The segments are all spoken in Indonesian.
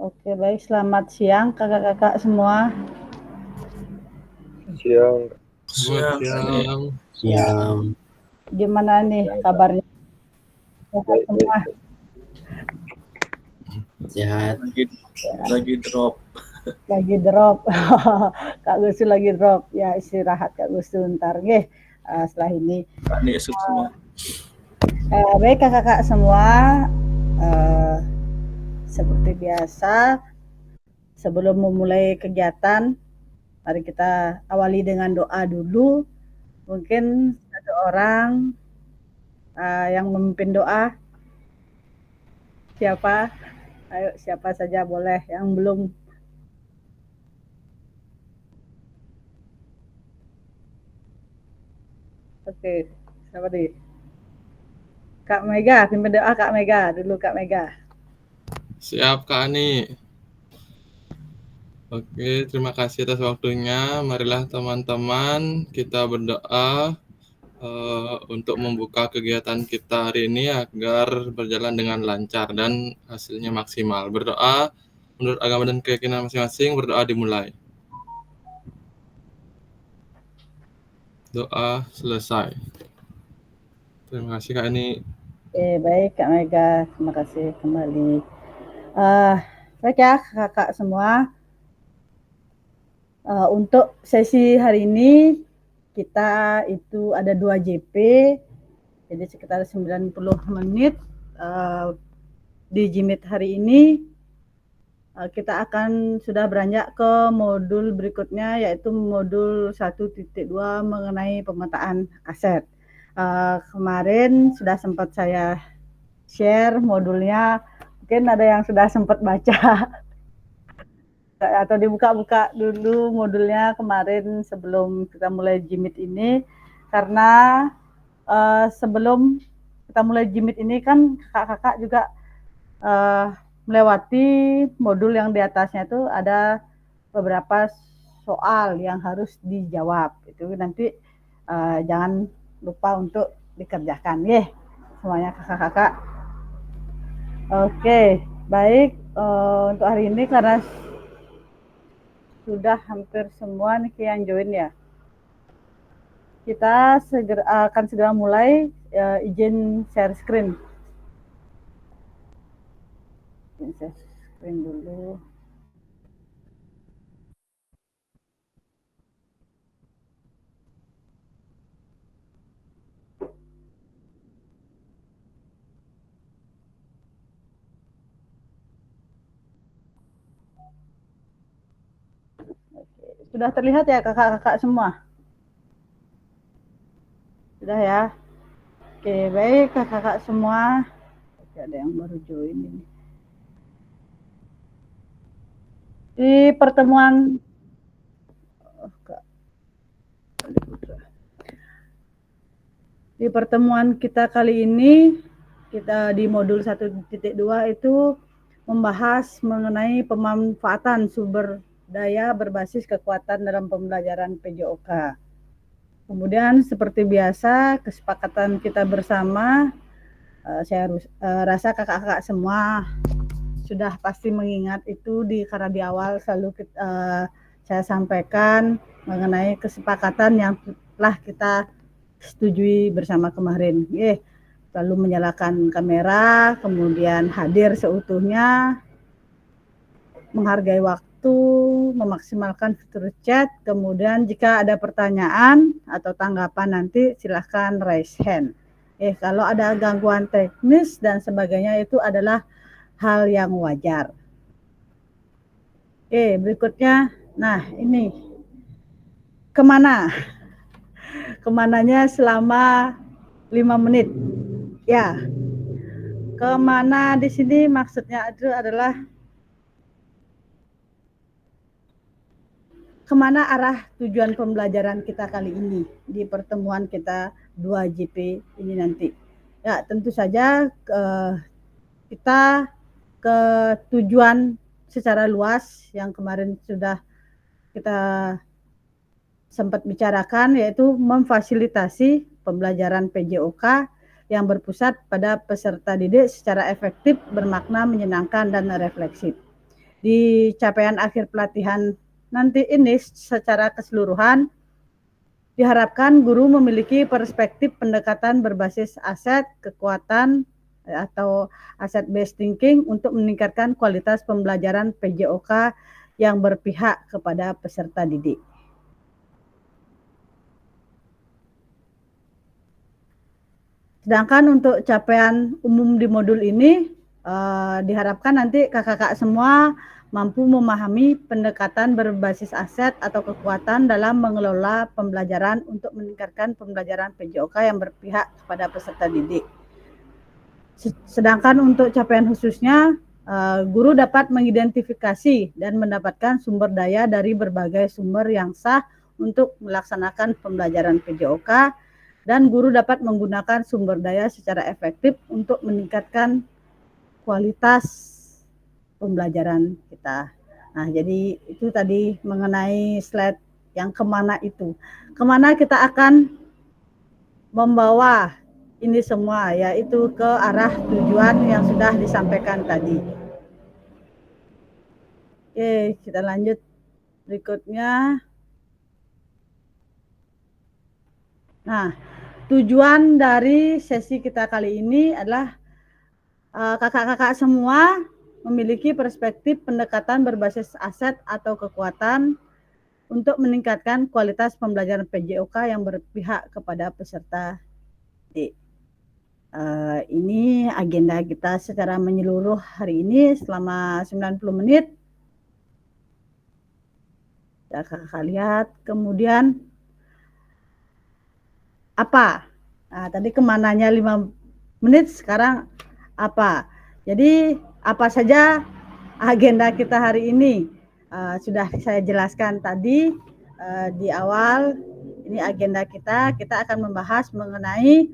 Oke, baik. Selamat siang kakak-kakak semua. Siang. Siang. Siang. Gimana nih kabarnya? Sehat Baik, semua? Sehat. Lagi drop. Lagi drop. Kak Gustu lagi drop. Ya istirahat Kak Gustu ntar. Setelah ini. Panik semua. Baik kakak-kakak semua. Seperti biasa, sebelum memulai kegiatan, mari kita awali dengan doa dulu. Mungkin satu orang yang memimpin doa. Siapa? Ayo, siapa saja boleh yang belum. Oke, siapa nih? Kak Mega, pimpin doa Kak Mega dulu Kak Mega. Siap Kak Ani. Oke, terima kasih atas waktunya. Marilah teman-teman kita berdoa untuk membuka kegiatan kita hari ini agar berjalan dengan lancar dan hasilnya maksimal. Berdoa menurut agama dan keyakinan masing-masing, berdoa dimulai. Doa selesai. Terima kasih Kak Ani. Baik Kak Mega, terima kasih kembali. Baik ya kakak semua. Untuk sesi hari ini kita itu ada 2 JP, jadi sekitar 90 menit. Di Jimit hari ini kita akan sudah beranjak ke modul berikutnya, yaitu modul 1.2 mengenai pemetaan aset. Kemarin sudah sempat saya share modulnya, mungkin ada yang sudah sempat baca atau dibuka-buka dulu modulnya kemarin sebelum kita mulai Jimit ini, karena sebelum kita mulai Jimit ini kan kakak-kakak juga melewati modul yang di atasnya itu ada beberapa soal yang harus dijawab. Itu nanti jangan lupa untuk dikerjakan ya semuanya kakak-kakak. Oke, baik. Untuk hari ini karena sudah hampir semua nih yang join ya, kita akan segera mulai. Izin share screen. Share screen dulu. Sudah terlihat ya kakak-kakak semua? Sudah ya? Oke, baik kakak-kakak semua. Oke, ada yang baru join ini. Di pertemuan kita kali ini, kita di modul 1.2 itu membahas mengenai pemanfaatan sumber daya berbasis kekuatan dalam pembelajaran PJOK. Kemudian seperti biasa kesepakatan kita bersama, saya rasa kakak-kakak semua sudah pasti mengingat itu karena di awal selalu saya sampaikan mengenai kesepakatan yang telah kita setujui bersama kemarin. Lalu menyalakan kamera, kemudian hadir seutuhnya, menghargai waktu, memaksimalkan fitur chat, kemudian jika ada pertanyaan atau tanggapan nanti silahkan raise hand. Kalau ada gangguan teknis dan sebagainya itu adalah hal yang wajar. Berikutnya, nah ini kemananya selama 5 menit. Ya, kemana di sini maksudnya itu adalah kemana arah tujuan pembelajaran kita kali ini di pertemuan kita 2 JP ini nanti. Ya, tentu saja kita ke tujuan secara luas yang kemarin sudah kita sempat bicarakan, yaitu memfasilitasi pembelajaran PJOK yang berpusat pada peserta didik secara efektif, bermakna, menyenangkan, dan refleksif. di capaian akhir pelatihan nanti ini secara keseluruhan diharapkan guru memiliki perspektif pendekatan berbasis aset, kekuatan, atau aset based thinking untuk meningkatkan kualitas pembelajaran PJOK yang berpihak kepada peserta didik. Sedangkan untuk capaian umum di modul ini diharapkan nanti kakak-kakak semua mampu memahami pendekatan berbasis aset atau kekuatan dalam mengelola pembelajaran untuk meningkatkan pembelajaran PJOK yang berpihak kepada peserta didik. Sedangkan untuk capaian khususnya, guru dapat mengidentifikasi dan mendapatkan sumber daya dari berbagai sumber yang sah untuk melaksanakan pembelajaran PJOK, dan guru dapat menggunakan sumber daya secara efektif untuk meningkatkan kualitas pembelajaran kita. Nah, jadi itu tadi mengenai slide yang kemana itu. Kemana kita akan membawa ini semua, yaitu ke arah tujuan yang sudah disampaikan tadi. Oke, kita lanjut berikutnya. Nah, tujuan dari sesi kita kali ini adalah kakak-kakak semua memiliki perspektif pendekatan berbasis aset atau kekuatan untuk meningkatkan kualitas pembelajaran PJOK yang berpihak kepada peserta didik. Ini agenda kita secara menyeluruh hari ini selama 90 menit. Ya, kakak lihat. Kemudian apa? Nah, tadi kemananya 5 menit, sekarang apa? Jadi apa saja agenda kita hari ini? Sudah saya jelaskan tadi di awal. Ini agenda kita akan membahas mengenai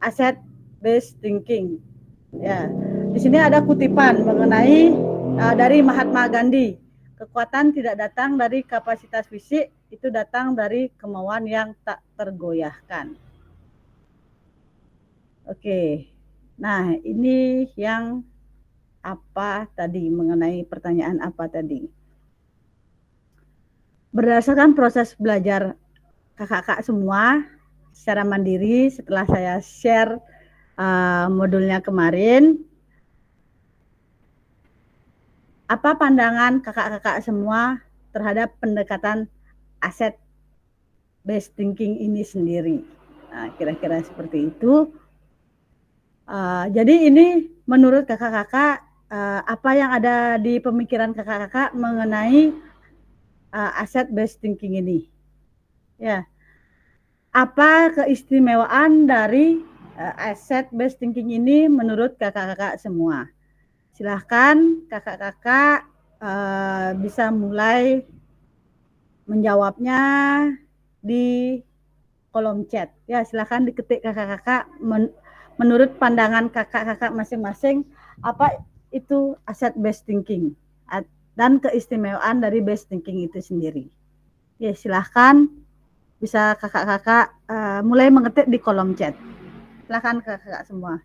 asset based thinking. Ya, di sini ada kutipan mengenai dari Mahatma Gandhi. Kekuatan tidak datang dari kapasitas fisik, itu datang dari kemauan yang tak tergoyahkan. Oke. Nah, ini yang apa tadi, mengenai pertanyaan apa tadi. Berdasarkan proses belajar kakak-kakak semua secara mandiri setelah saya share modulnya kemarin, apa pandangan kakak-kakak semua terhadap pendekatan asset based thinking ini sendiri? Nah, kira-kira seperti itu. Jadi ini menurut kakak-kakak apa yang ada di pemikiran kakak-kakak mengenai asset based thinking ini? Ya, apa keistimewaan dari asset based thinking ini menurut kakak-kakak semua? Silahkan kakak-kakak bisa mulai menjawabnya di kolom chat. Ya, silahkan diketik kakak-kakak menurut pandangan kakak-kakak masing-masing apa itu asset based thinking dan keistimewaan dari based thinking itu sendiri. Ya, silahkan bisa kakak-kakak mulai mengetik di kolom chat. Silahkan kakak-kakak semua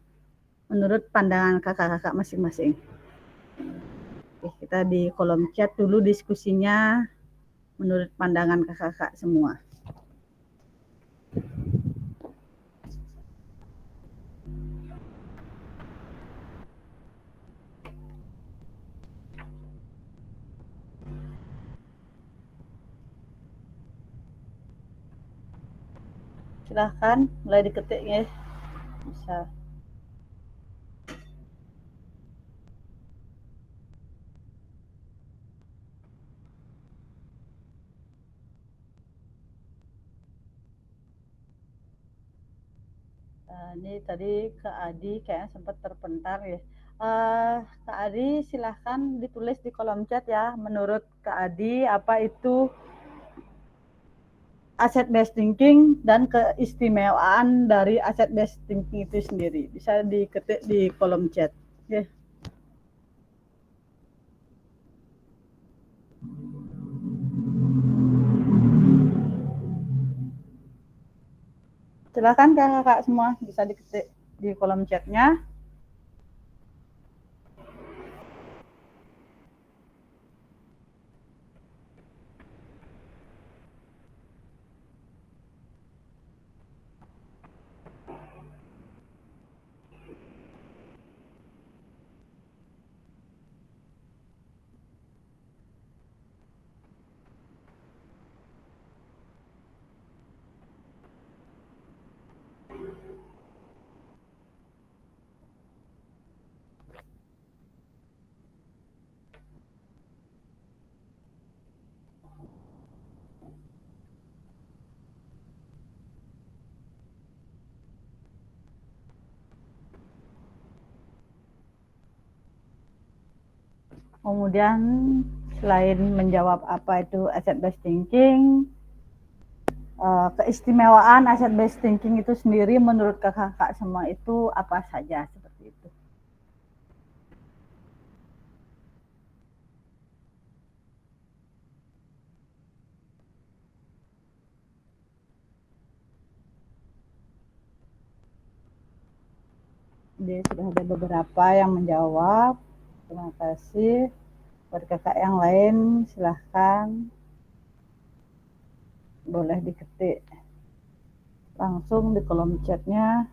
menurut pandangan kakak-kakak masing-masing. Oke, kita di kolom chat dulu diskusinya menurut pandangan kakak-kakak semua. Silahkan mulai diketik ya, bisa. Ini tadi Kak Adi kayaknya sempat terpentar ya. Kak Adi silahkan ditulis di kolom chat ya, menurut Kak Adi apa itu asset based thinking dan keistimewaan dari asset based thinking itu sendiri. Bisa diketik di kolom chat. Ya. Silahkan kakak semua bisa diketik di kolom chatnya. Kemudian selain menjawab apa itu asset based thinking, keistimewaan asset based thinking itu sendiri menurut kakak semua itu apa saja, seperti itu. Jadi sudah ada beberapa yang menjawab. Terima kasih. Buat kakak yang lain silahkan, boleh diketik langsung di kolom chatnya.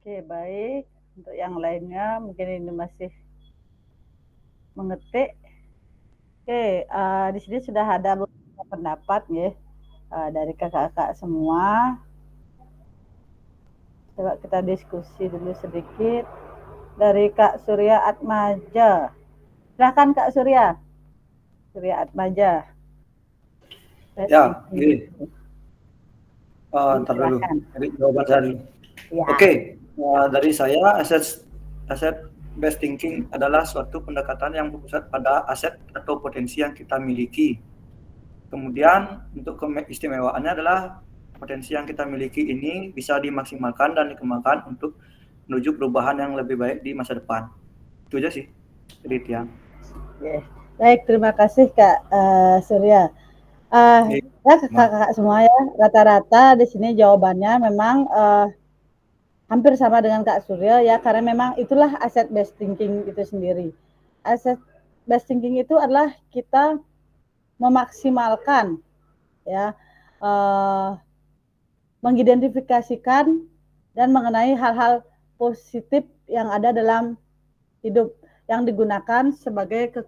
Oke, baik. Untuk yang lainnya mungkin ini masih mengetik. Oke, di sini sudah ada beberapa pendapat ya, dari kakak-kakak semua. Coba kita diskusi dulu sedikit. Dari Kak Surya Atmaja. Silahkan Kak Surya. Surya Atmaja. Ya, gini. Ntar dulu. Jadi jawaban saya dulu. Ya. Oke, dari saya asset based thinking adalah suatu pendekatan yang berpusat pada aset atau potensi yang kita miliki. Kemudian untuk keistimewaannya adalah potensi yang kita miliki ini bisa dimaksimalkan dan dikembangkan untuk menuju perubahan yang lebih baik di masa depan. Itu aja sih, Tiang. Baik, terima kasih Kak Surya. Ya kakak-kakak semua ya, rata-rata di sini jawabannya memang hampir sama dengan Kak Surya ya, karena memang itulah asset based thinking itu sendiri. Asset based thinking itu adalah kita memaksimalkan ya, mengidentifikasikan dan mengenai hal-hal positif yang ada dalam hidup yang digunakan sebagai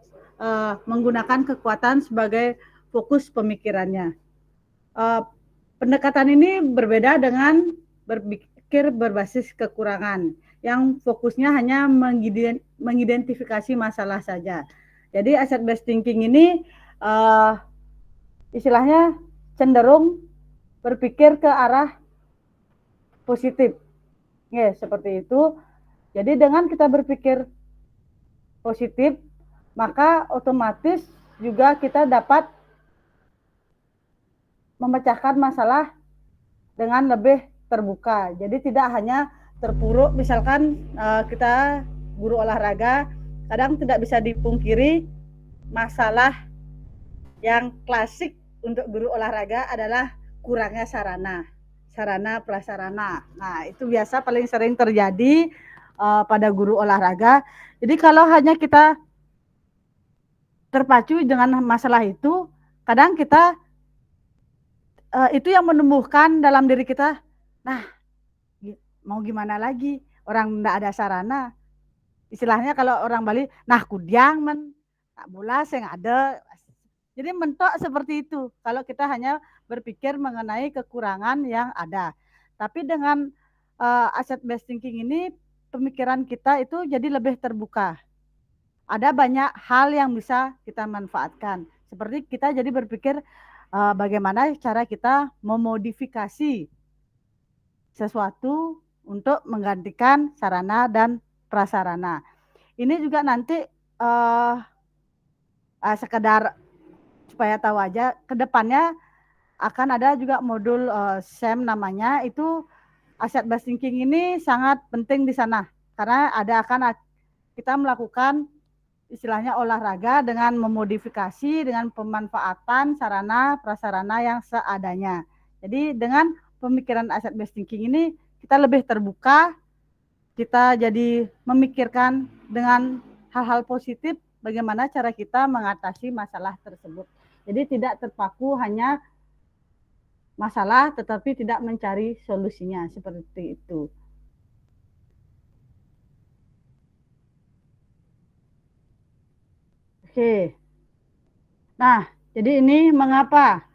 menggunakan kekuatan sebagai fokus pemikirannya. Pendekatan ini berbeda dengan berpikir berbasis kekurangan yang fokusnya hanya mengidentifikasi masalah saja. Jadi asset based thinking ini istilahnya cenderung berpikir ke arah positif. Ya, seperti itu. Jadi dengan kita berpikir positif, maka otomatis juga kita dapat memecahkan masalah dengan lebih terbuka. Jadi tidak hanya terpuruk, misalkan kita guru olahraga, kadang tidak bisa dipungkiri masalah yang klasik untuk guru olahraga adalah kurangnya sarana prasarana. Nah, itu biasa paling sering terjadi pada guru olahraga. Jadi kalau hanya kita terpacu dengan masalah itu, kadang kita itu yang menumbuhkan dalam diri kita, nah mau gimana lagi, orang tidak ada sarana. Istilahnya kalau orang Bali, nah kudiang men, tak bola sing ada, Jadi mentok seperti itu kalau kita hanya berpikir mengenai kekurangan yang ada. Tapi dengan asset based thinking ini pemikiran kita itu jadi lebih terbuka. Ada banyak hal yang bisa kita manfaatkan. Seperti kita jadi berpikir bagaimana cara kita memodifikasi sesuatu untuk menggantikan sarana dan prasarana. Ini juga nanti sekedar supaya tahu aja, kedepannya akan ada juga modul SEM namanya, itu asset based thinking ini sangat penting di sana karena akan kita melakukan istilahnya olahraga dengan memodifikasi dengan pemanfaatan sarana prasarana yang seadanya. Jadi dengan pemikiran asset based thinking ini kita lebih terbuka, kita jadi memikirkan dengan hal-hal positif bagaimana cara kita mengatasi masalah tersebut. Jadi tidak terpaku hanya masalah tetapi tidak mencari solusinya, seperti itu. Oke. Nah, jadi ini mengapa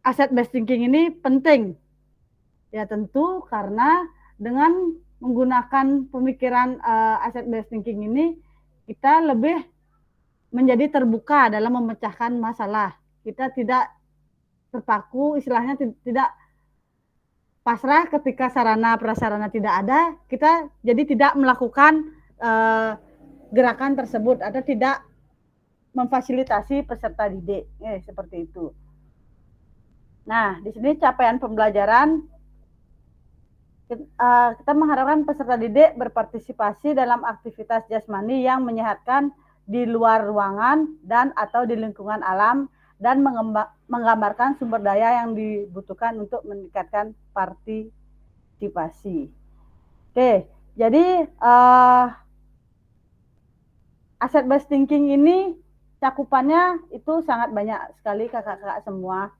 asset based thinking ini penting? Ya tentu karena dengan menggunakan pemikiran asset based thinking ini kita lebih menjadi terbuka dalam memecahkan masalah. Kita tidak terpaku, istilahnya tidak pasrah ketika sarana prasarana tidak ada, kita jadi tidak melakukan gerakan tersebut atau tidak memfasilitasi peserta didik, seperti itu. Nah, di sini capaian pembelajaran kita mengharapkan peserta didik berpartisipasi dalam aktivitas jasmani yang menyehatkan di luar ruangan dan atau di lingkungan alam dan menggambarkan sumber daya yang dibutuhkan untuk meningkatkan partisipasi. Oke, jadi asset based thinking ini cakupannya itu sangat banyak sekali kakak-kakak semua.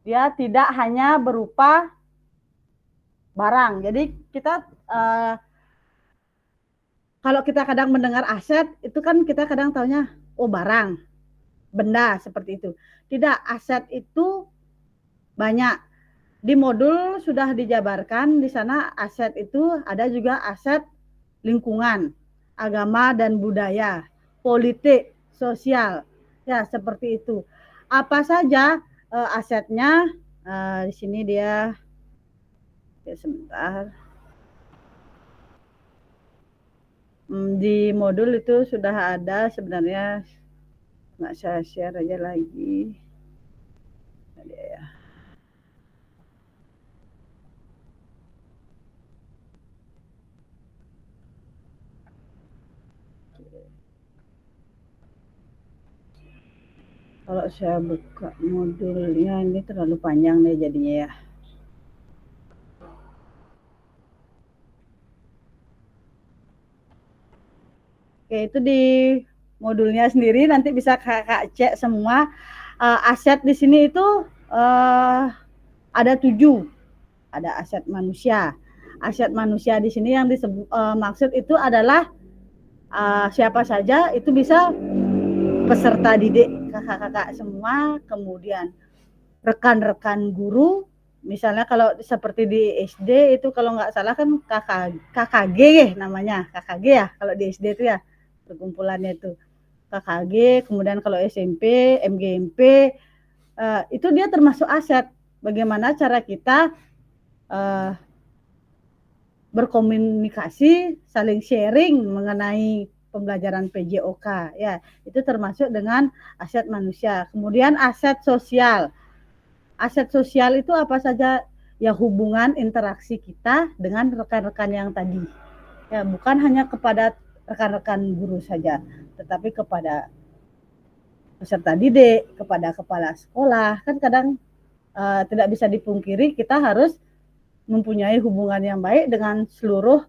Dia tidak hanya berupa barang. Jadi kita kalau kita kadang mendengar aset itu kan kita kadang taunya oh barang, benda seperti itu. Tidak, aset itu banyak. Di modul sudah dijabarkan di sana aset itu ada juga aset lingkungan, agama dan budaya, politik, sosial. Ya, seperti itu. Apa saja asetnya? Di sini dia sebentar. Di modul itu sudah ada sebenarnya, nggak saya share aja lagi. Ada ya. Kalau saya buka modulnya ini terlalu panjang nih jadinya ya. Oke, itu di modulnya sendiri nanti bisa kakak cek semua. Aset di sini itu ada 7. Ada aset manusia. Aset manusia di sini yang disebut maksud itu adalah siapa saja, itu bisa peserta didik kakak-kakak semua, kemudian rekan-rekan guru. Misalnya kalau seperti di SD itu kalau nggak salah kan KKG namanya, KKG ya kalau di SD itu ya, perkumpulannya itu KKG. Kemudian kalau SMP, MGMP, itu dia termasuk aset. Bagaimana cara kita berkomunikasi, saling sharing mengenai pembelajaran PJOK, ya itu termasuk dengan aset manusia. Kemudian aset sosial. Aset sosial itu apa saja? Ya hubungan interaksi kita dengan rekan-rekan yang tadi. Ya bukan hanya kepada rekan-rekan guru saja, tetapi kepada peserta didik, kepada kepala sekolah. Kan kadang tidak bisa dipungkiri kita harus mempunyai hubungan yang baik dengan seluruh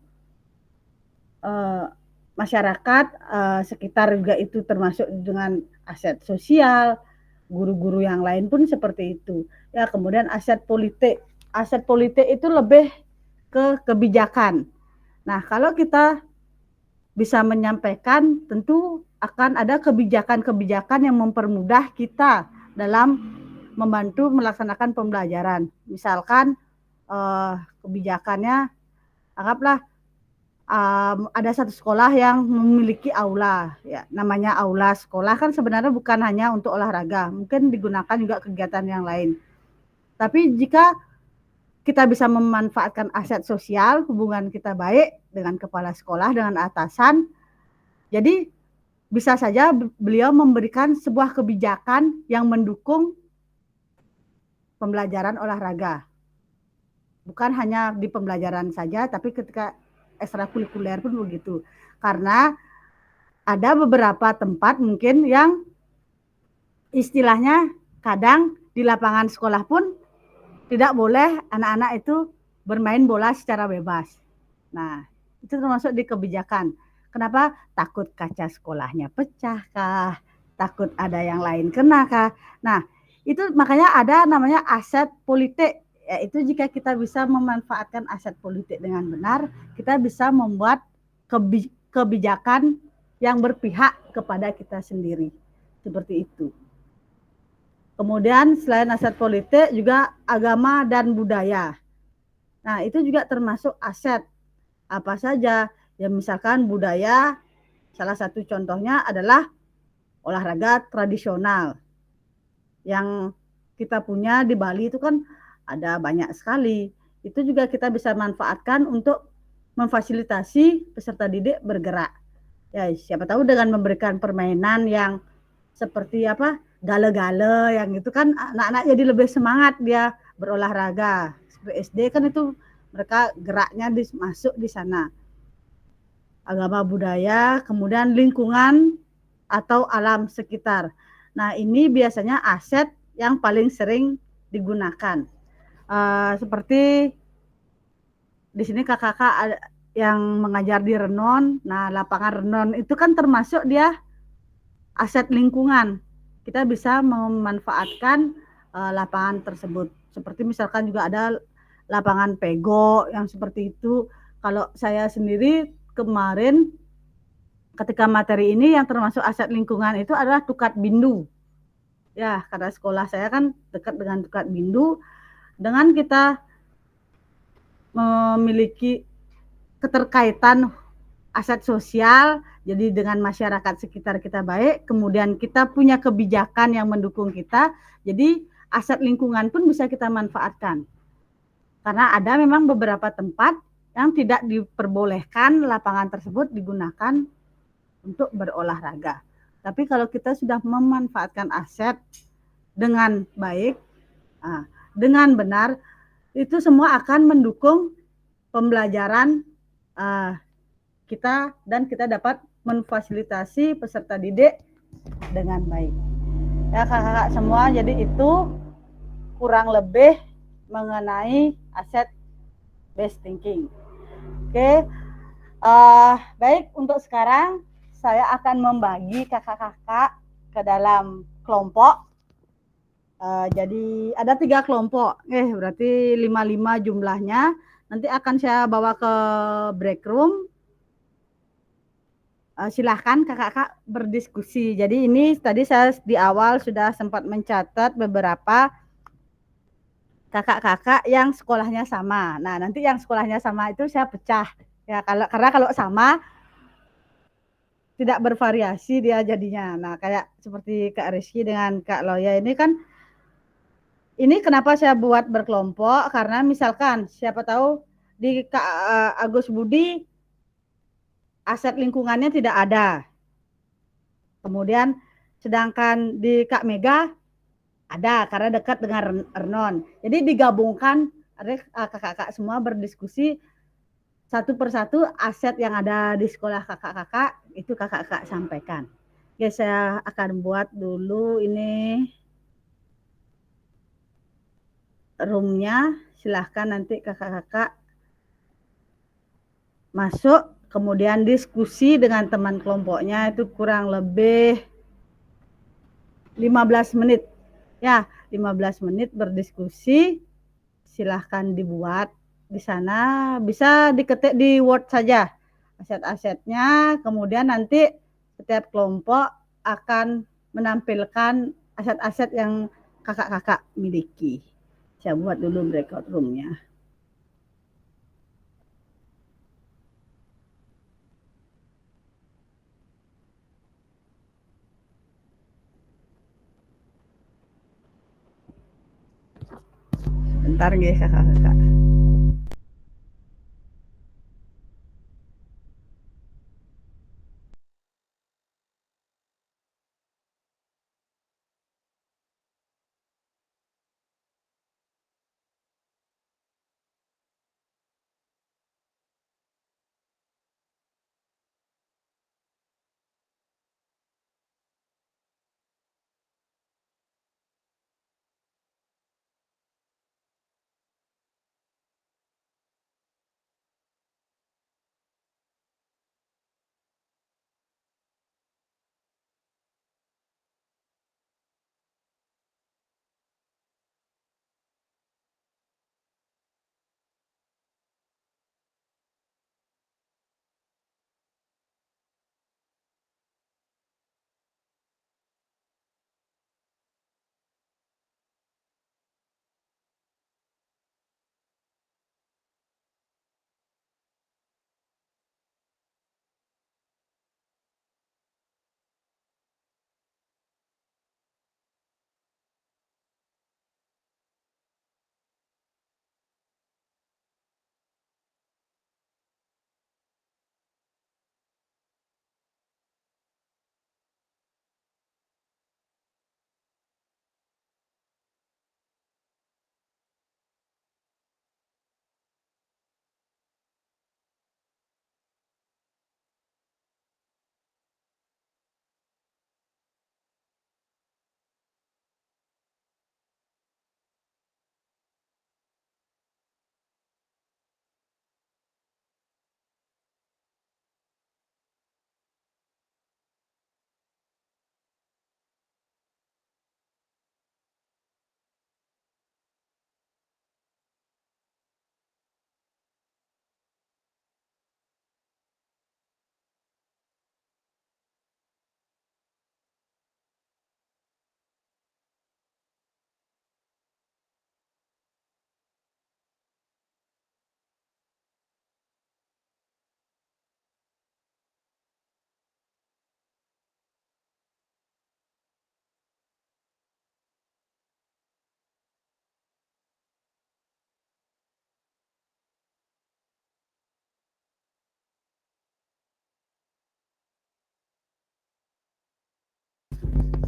masyarakat sekitar, juga itu termasuk dengan aset sosial. Guru-guru yang lain pun seperti itu. Ya, kemudian aset politik. Aset politik itu lebih ke kebijakan. Nah, kalau kita bisa menyampaikan, tentu akan ada kebijakan-kebijakan yang mempermudah kita dalam membantu melaksanakan pembelajaran. Misalkan kebijakannya, anggaplah ada satu sekolah yang memiliki aula, ya namanya aula sekolah kan sebenarnya bukan hanya untuk olahraga, mungkin digunakan juga kegiatan yang lain. Tapi jika kita bisa memanfaatkan aset sosial, hubungan kita baik dengan kepala sekolah, dengan atasan, jadi bisa saja beliau memberikan sebuah kebijakan yang mendukung pembelajaran olahraga. Bukan hanya di pembelajaran saja, tapi ketika ekstrakurikuler pun begitu. Karena ada beberapa tempat mungkin yang istilahnya kadang di lapangan sekolah pun tidak boleh anak-anak itu bermain bola secara bebas. Nah, itu termasuk di kebijakan. Kenapa? Takut kaca sekolahnya pecah kah? Takut ada yang lain kena kah? Nah, itu makanya ada namanya aset politik. Yaitu jika kita bisa memanfaatkan aset politik dengan benar, kita bisa membuat kebijakan yang berpihak kepada kita sendiri. Seperti itu. Kemudian selain aset politik juga agama dan budaya. Nah, itu juga termasuk aset. Apa saja? Ya misalkan budaya, salah satu contohnya adalah olahraga tradisional. Yang kita punya di Bali itu kan ada banyak sekali. Itu juga kita bisa manfaatkan untuk memfasilitasi peserta didik bergerak. Ya, siapa tahu dengan memberikan permainan yang seperti apa? Gale-gale yang itu kan anak-anak jadi lebih semangat dia berolahraga. Seperti SD kan itu mereka geraknya masuk di sana. Agama budaya, kemudian lingkungan atau alam sekitar. Nah, ini biasanya aset yang paling sering digunakan. Seperti di sini kakak-kakak yang mengajar di Renon. Nah, lapangan Renon itu kan termasuk dia aset lingkungan. Kita bisa memanfaatkan lapangan tersebut. Seperti misalkan juga ada lapangan pego yang seperti itu. Kalau saya sendiri kemarin ketika materi ini yang termasuk aset lingkungan itu adalah Tukat Bindu. Ya, karena sekolah saya kan dekat dengan Tukat Bindu. Dengan kita memiliki keterkaitan aset sosial, jadi dengan masyarakat sekitar kita baik, kemudian kita punya kebijakan yang mendukung kita, jadi aset lingkungan pun bisa kita manfaatkan. Karena ada memang beberapa tempat yang tidak diperbolehkan lapangan tersebut digunakan untuk berolahraga. Tapi kalau kita sudah memanfaatkan aset dengan baik, dengan benar, itu semua akan mendukung pembelajaran kita dan kita dapat memfasilitasi peserta didik dengan baik. Ya kakak-kakak semua, jadi itu kurang lebih mengenai aset based thinking. Oke, baik untuk sekarang saya akan membagi kakak-kakak ke dalam kelompok. Jadi ada 3 kelompok, berarti 5 jumlahnya. Nanti akan saya bawa ke break room. Silahkan kakak-kakak berdiskusi. Jadi ini tadi saya di awal sudah sempat mencatat beberapa kakak-kakak yang sekolahnya sama. Nah, nanti yang sekolahnya sama itu saya pecah. Ya, karena kalau sama tidak bervariasi dia jadinya. Nah, kayak seperti Kak Rizky dengan Kak Loya ini kan, ini kenapa saya buat berkelompok, karena misalkan siapa tahu di Kak Agus Budi aset lingkungannya tidak ada. Kemudian sedangkan di Kak Mega ada karena dekat dengan Renon. Jadi digabungkan, kakak-kakak semua berdiskusi satu persatu aset yang ada di sekolah kakak-kakak, itu kakak-kakak sampaikan. Oke, saya akan buat dulu ini roomnya. Silahkan nanti kakak-kakak masuk, kemudian diskusi dengan teman kelompoknya, itu kurang lebih 15 menit. Ya, 15 menit berdiskusi. Silahkan dibuat di sana, bisa diketik di Word saja. aset-asetnya, kemudian nanti setiap kelompok akan menampilkan aset-aset yang kakak-kakak miliki. Saya buat dulu breakout room-nya. Bentar guys kakak-kakak.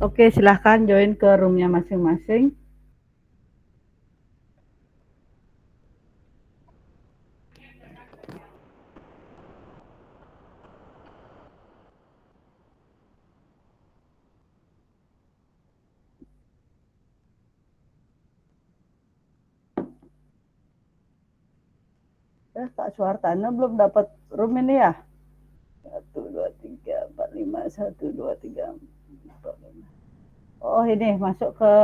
Oke, silahkan join ke roomnya masing-masing. Kak Suhartana belum dapat room ini ya? 1, 2, 3, 4, 5, 1, 2, 3, 4, 5. Oh ini masuk ke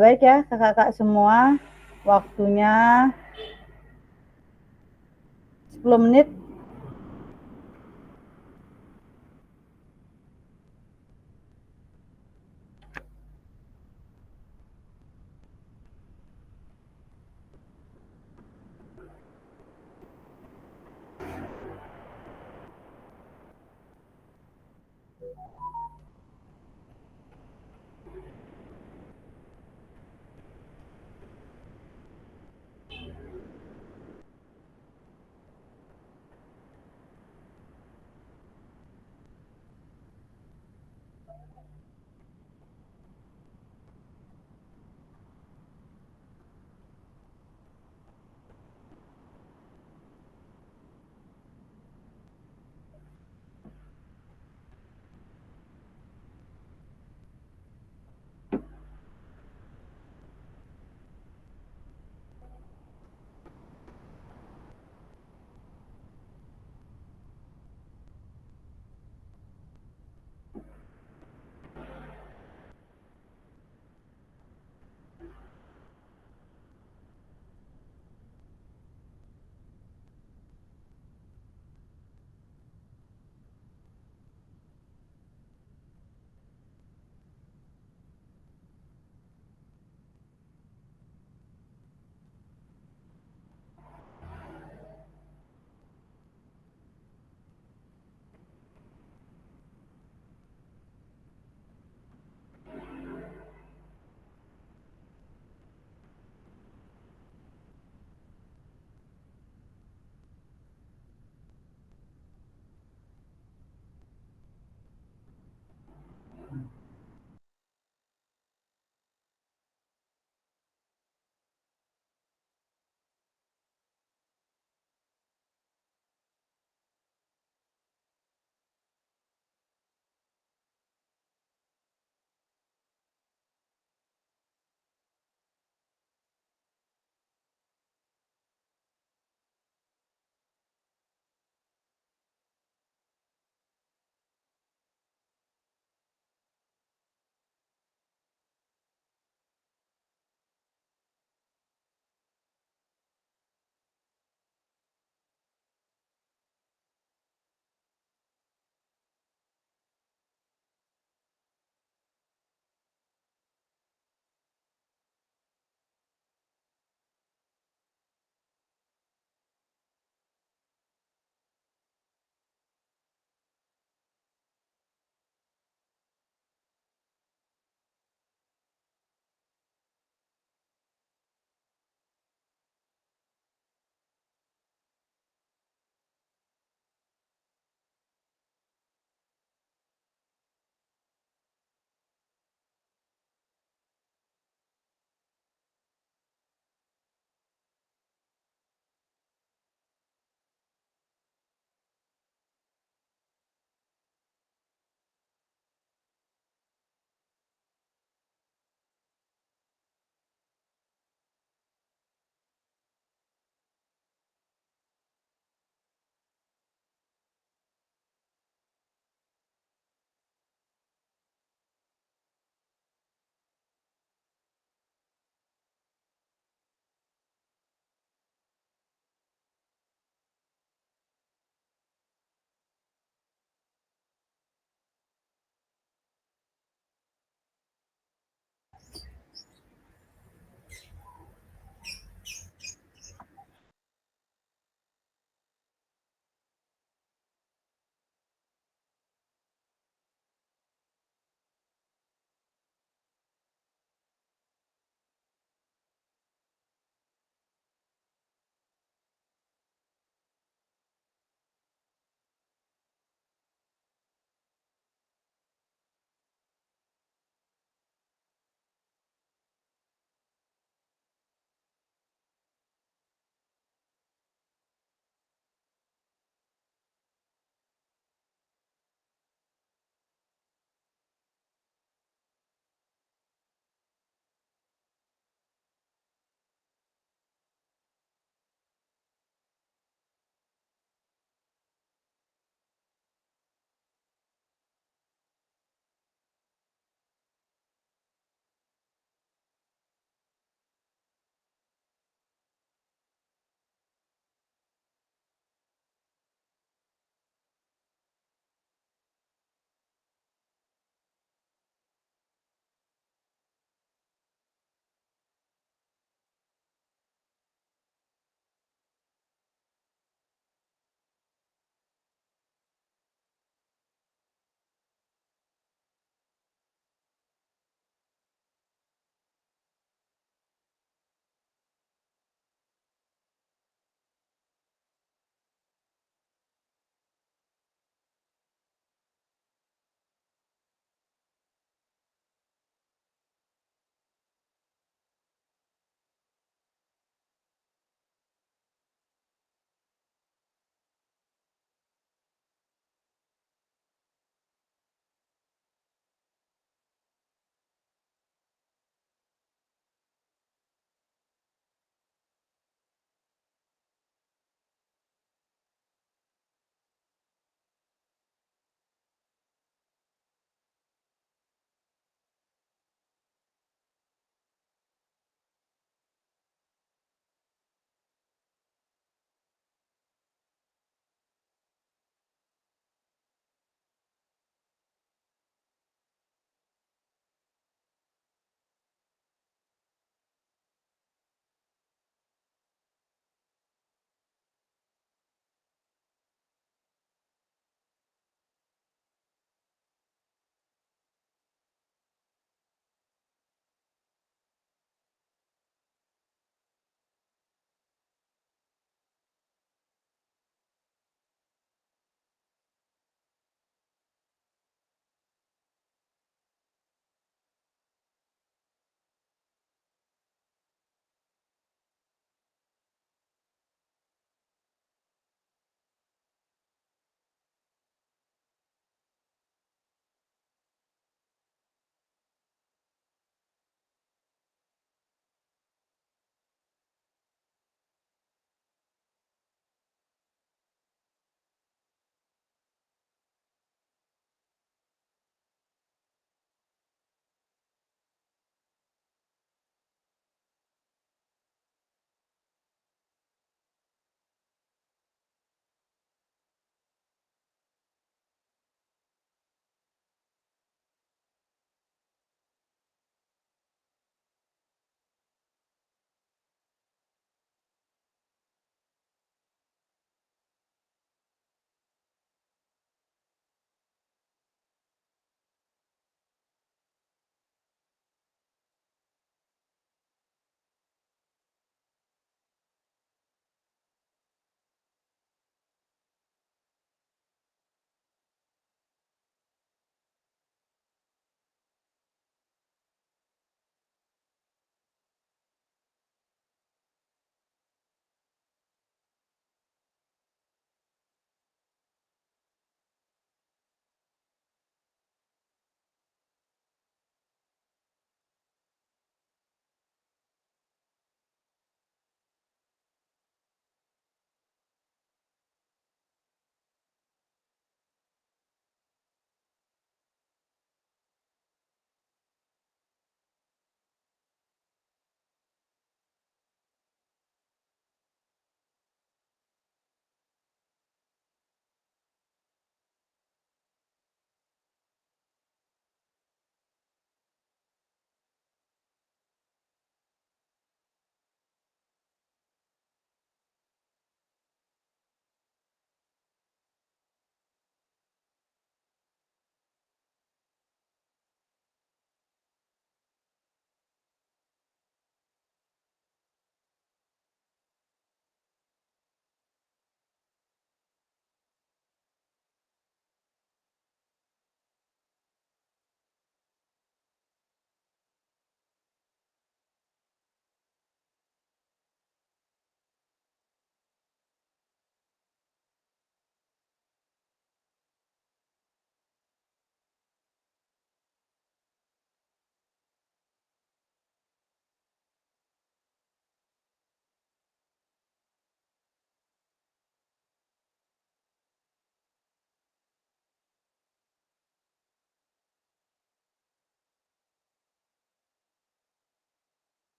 baik ya kakak-kakak semua, waktunya 10 menit.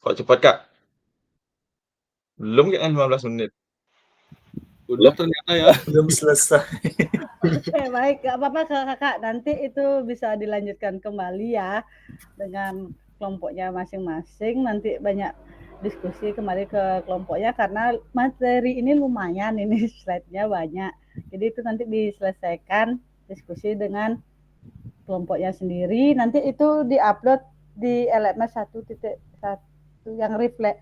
Kok cepat, Kak? Belum kayaknya 15 menit. Udah ternyata ya. Belum selesai. Oke, baik, gak apa-apa kakak. Nanti itu bisa dilanjutkan kembali ya dengan kelompoknya masing-masing. Nanti banyak diskusi kembali ke kelompoknya karena materi ini lumayan, ini slide-nya banyak. Jadi itu nanti diselesaikan diskusi dengan kelompoknya sendiri. Nanti itu diupload di LMS 1.1 yang reflect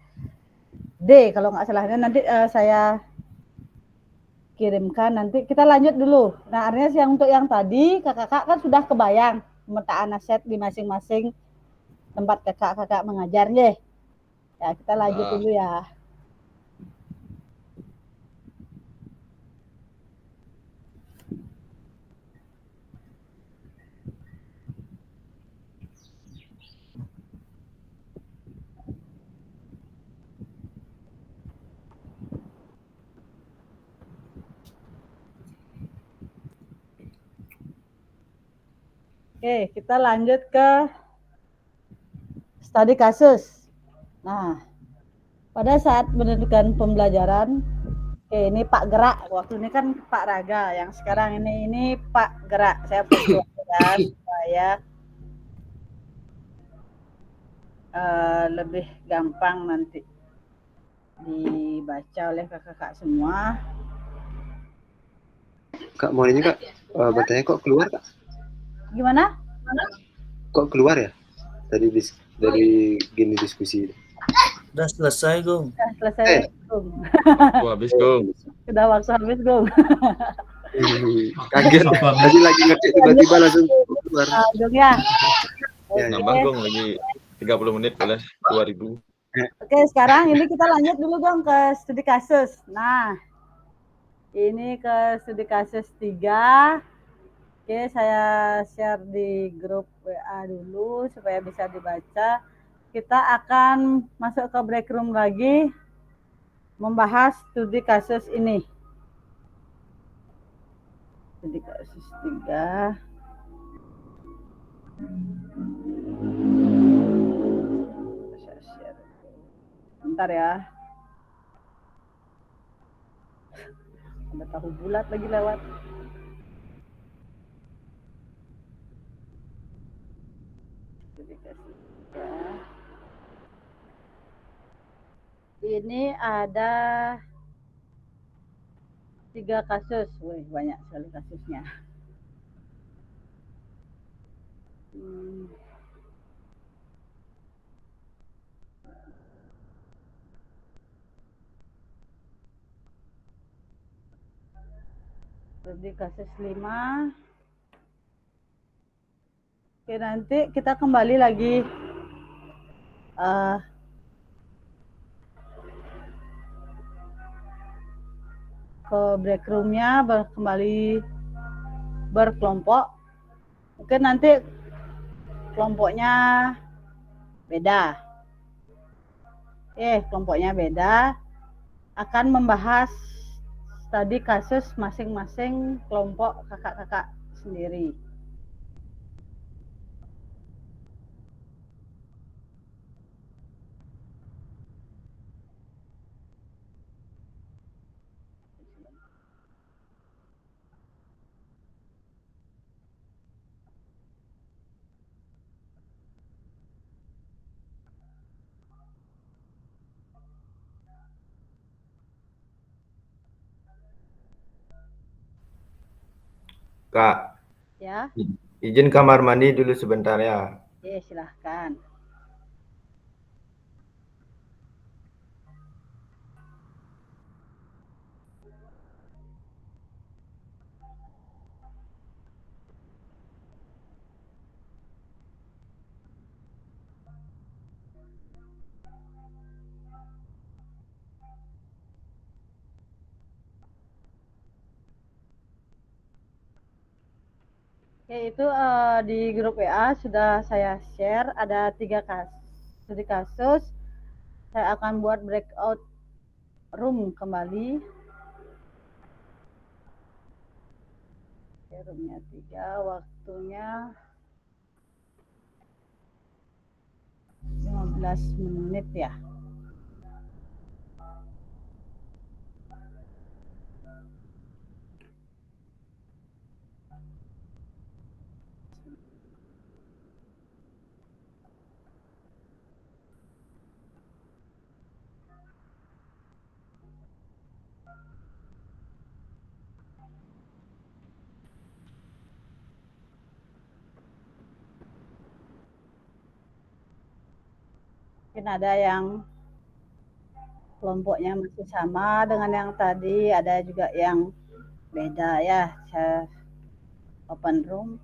D kalau nggak salahnya. Nanti saya kirimkan, nanti kita lanjut dulu. Nah, artinya untuk yang tadi kakak-kakak kan sudah kebayang pemetaan aset di masing-masing tempat kakak-kakak mengajar ya. Ya, kita lanjut dulu ya. Oke, kita lanjut ke studi kasus. Nah, pada saat menentukan pembelajaran, oke, ini Pak Gerak. Waktu ini kan Pak Raga. Yang sekarang ini Pak Gerak. Saya fokus ya supaya lebih gampang nanti dibaca oleh kakak-kakak semua. Kak, mau ini Kak, bertanya kok keluar Kak? Gimana? Kok keluar ya? Dari gini diskusi. Udah selesai, Gung. Sudah selesai, Gung. Habis, Gung. Sudah waktu habis, Gung. Kaget. Tadi lagi ngetik tiba-tiba langsung keluar. Gung ya. Ya, Nambah, Gung, lagi 30 menit boleh 2000. Oke, sekarang ini kita lanjut dulu dong ke studi kasus. Nah, ini ke studi kasus 3. Oke, saya share di grup WA dulu supaya bisa dibaca. Kita akan masuk ke break room lagi membahas studi kasus ini. Studi kasus 3. Saya share. Bentar ya. Ada tahu bulat lagi lewat. Ini ada 3 kasus. Wih, banyak sekali kasusnya. Jadi kasus 5. Oke, nanti kita kembali lagi ke break room-nya, kembali berkelompok. Oke, nanti kelompoknya beda. Kelompoknya beda. Akan membahas studi kasus masing-masing kelompok kakak-kakak sendiri. Kak, Ya, izin kamar mandi dulu sebentar ya. silahkan. Oke, itu di grup WA sudah saya share, ada 3 studi kasus. Saya akan buat breakout room kembali. Oke, roomnya 3, waktunya 15 15 menit ya. Mungkin ada yang kelompoknya masih sama dengan yang tadi, ada juga yang beda ya. Saya open room.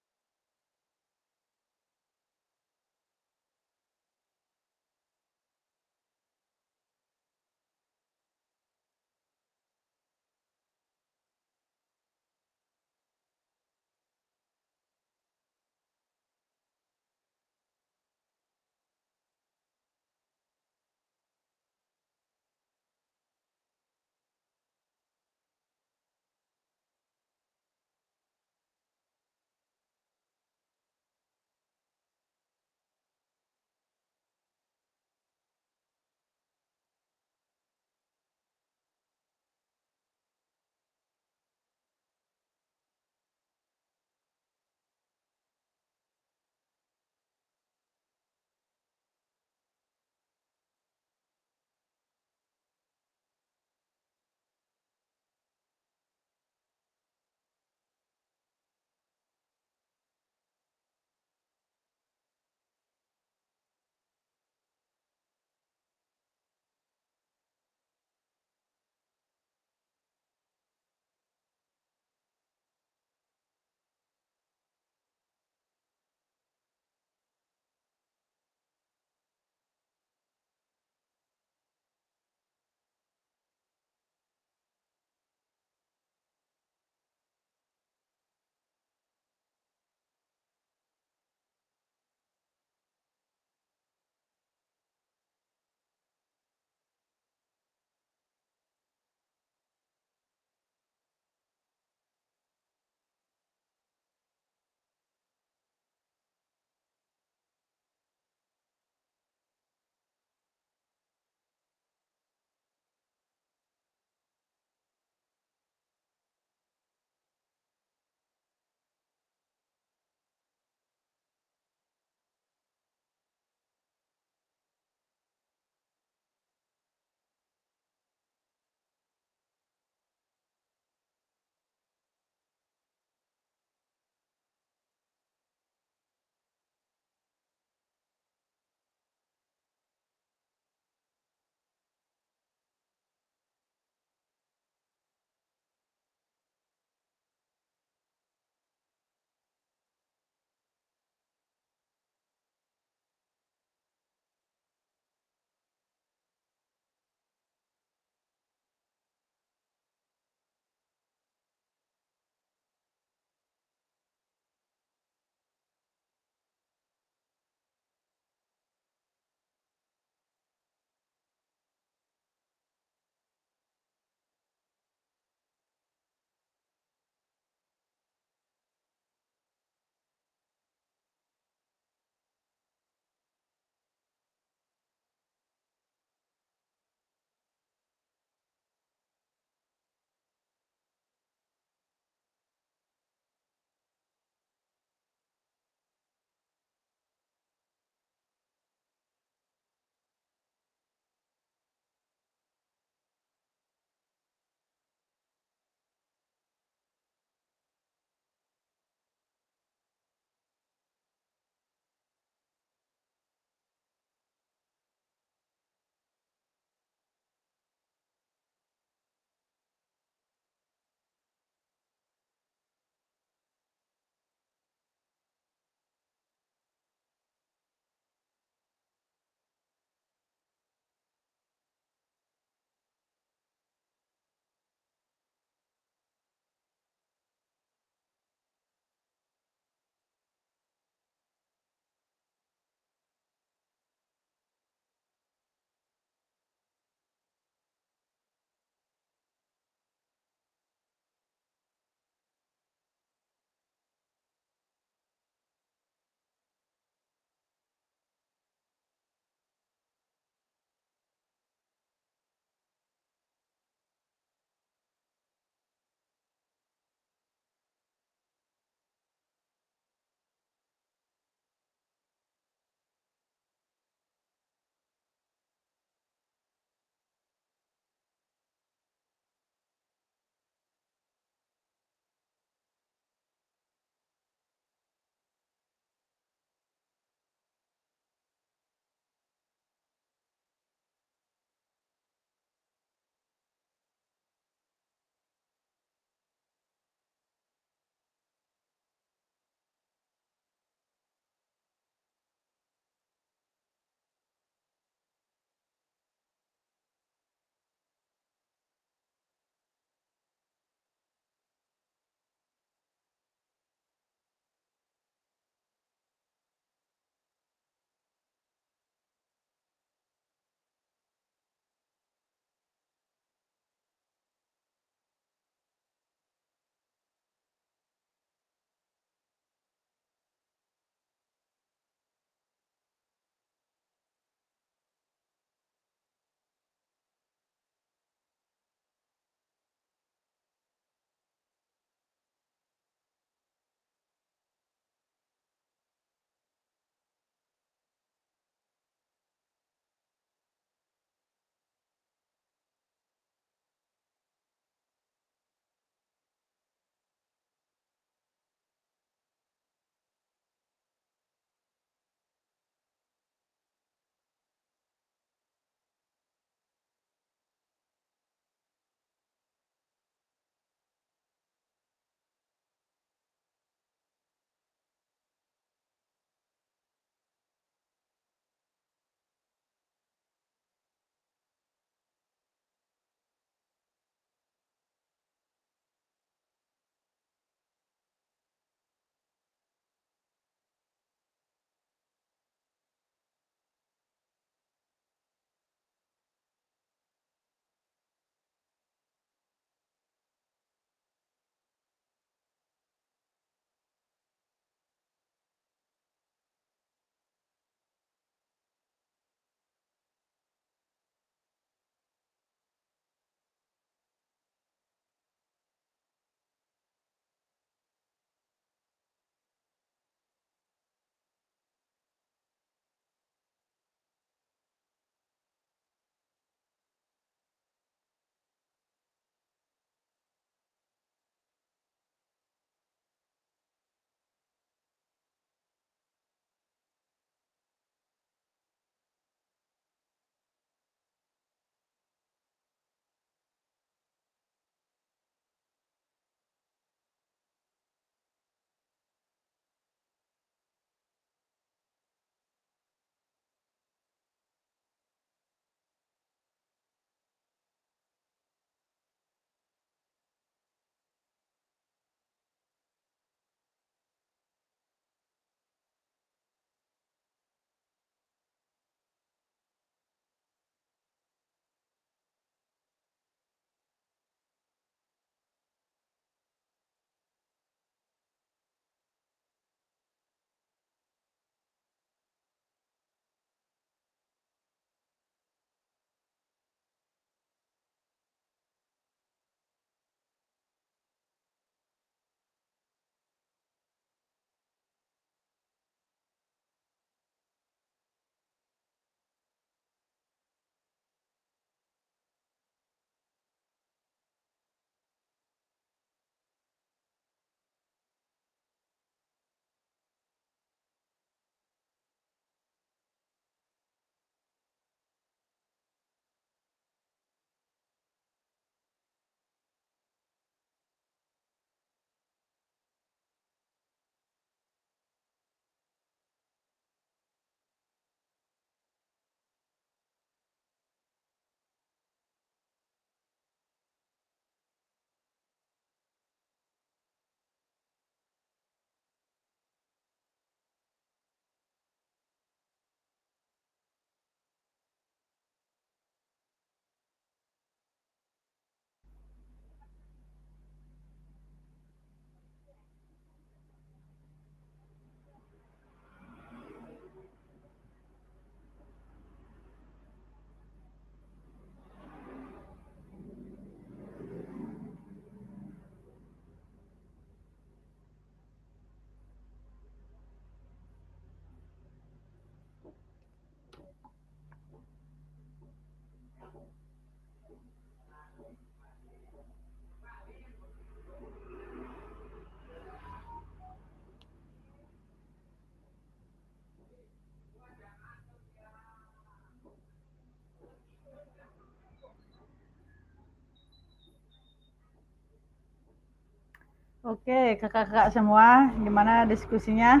Oke, kakak-kakak semua, gimana diskusinya?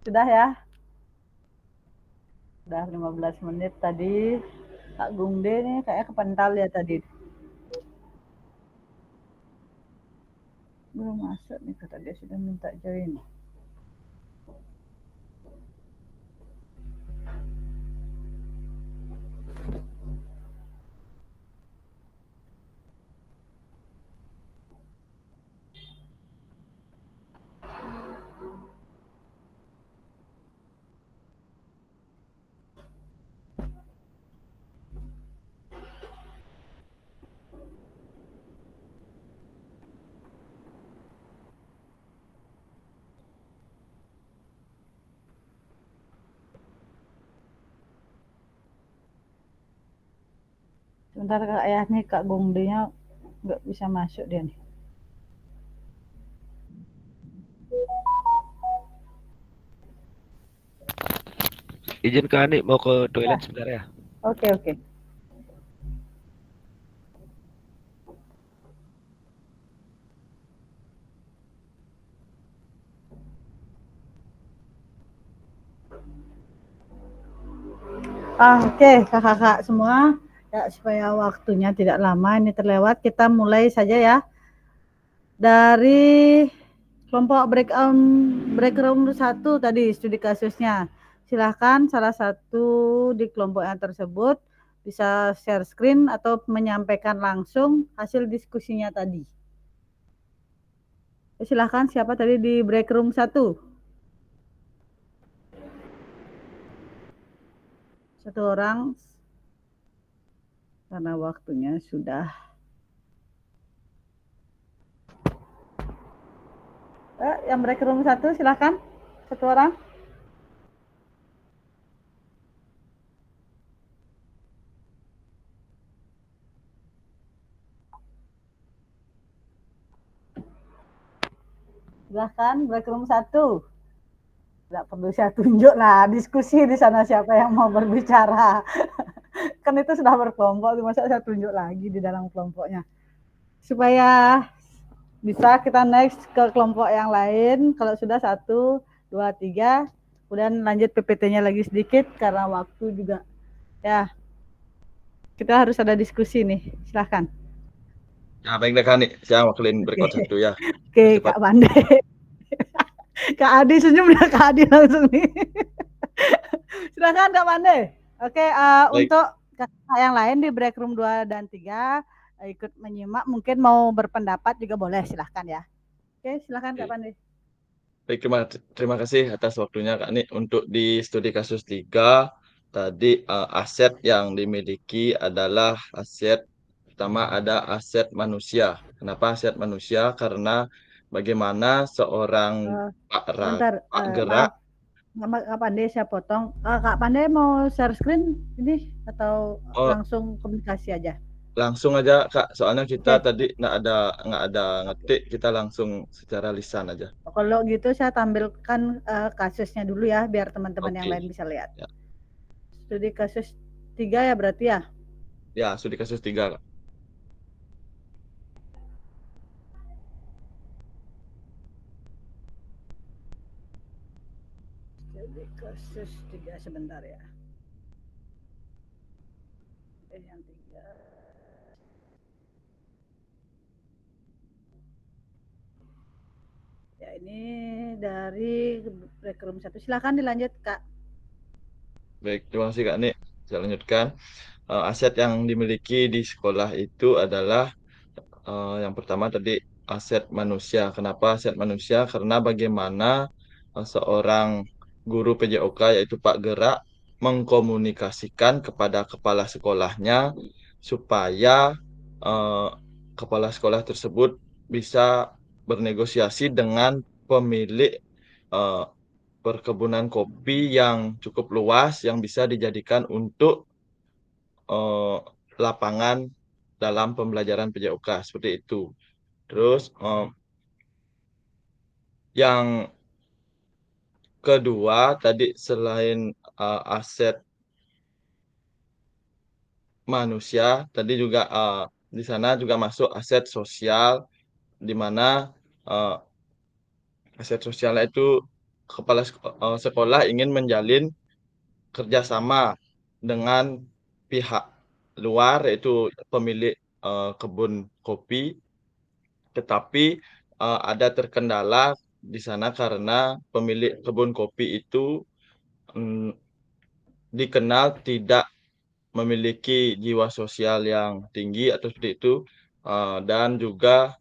Sudah ya? Sudah 15 menit tadi. Kak Gungde nih kayak kepental ya tadi. Belum masuk nih, kata dia sudah minta join. Sebentar kak ya, nih Kak Gungde-nya nggak bisa masuk dia nih. Izin Kak Ani mau ke toilet sebentar ya. Oke, oke. Oke, kakak-kakak semua, ya, supaya waktunya tidak lama ini terlewat, kita mulai saja ya. Dari kelompok breakroom 1 tadi studi kasusnya. Silahkan salah satu di kelompok yang tersebut bisa share screen atau menyampaikan langsung hasil diskusinya tadi. Silahkan siapa tadi di breakroom 1? Satu orang, karena waktunya sudah. Yang breakroom 1 silahkan, satu orang. Silahkan breakroom 1. Nggak perlu saya tunjuk lah, diskusi di sana siapa yang mau berbicara. Kan itu sudah berkelompok, masa saya tunjuk lagi di dalam kelompoknya. Supaya bisa kita next ke kelompok yang lain, kalau sudah 1, 2, 3, kemudian lanjut PPT-nya lagi sedikit, karena waktu juga. Ya, kita harus ada diskusi nih, silahkan. Ya, baik deh Kak Ani. Saya wakilin breakout Oke. 1 ya. Oke, Kak Pande. Kak Adi senyum dah, Kak Adi langsung nih. Silakan Kak Pande. Oke, untuk kakak yang lain di break room 2 dan 3 ikut menyimak, mungkin mau berpendapat juga boleh, silahkan ya. Oke, silahkan Kak Pande. Baik, terima kasih atas waktunya Kak Ani. Untuk di studi kasus 3, tadi aset yang dimiliki adalah aset pertama ada aset manusia. Kenapa aset manusia? Karena bagaimana seorang Sebentar, gerak. maaf Kak Pande, saya potong. Kak Pande mau share screen ini atau langsung komunikasi aja? Langsung aja Kak, soalnya kita Oke. tadi nggak ada ngetik, kita langsung secara lisan aja. Kalau gitu saya tampilkan kasusnya dulu ya, biar teman-teman yang lain bisa lihat. Ya. Studi kasus 3 ya berarti ya? Ya, studi kasus 3 Kak. Studi kasus 3 sebentar ya. Yang 3. Ya, ini dari breakroom 1. Silakan dilanjut, Kak. Baik, terima kasih Kak Ani. Saya lanjutkan. Aset yang dimiliki di sekolah itu adalah yang pertama tadi aset manusia. Kenapa aset manusia? Karena bagaimana seorang guru PJOK yaitu Pak Gerak mengkomunikasikan kepada kepala sekolahnya supaya kepala sekolah tersebut bisa bernegosiasi dengan pemilik perkebunan kopi yang cukup luas yang bisa dijadikan untuk lapangan dalam pembelajaran PJOK seperti itu. Terus yang kedua tadi selain aset manusia, tadi juga di sana juga masuk aset sosial, di mana aset sosialnya itu kepala sekolah ingin menjalin kerjasama dengan pihak luar, yaitu pemilik kebun kopi, tetapi ada terkendala di sana karena pemilik kebun kopi itu dikenal tidak memiliki jiwa sosial yang tinggi atau seperti itu, dan juga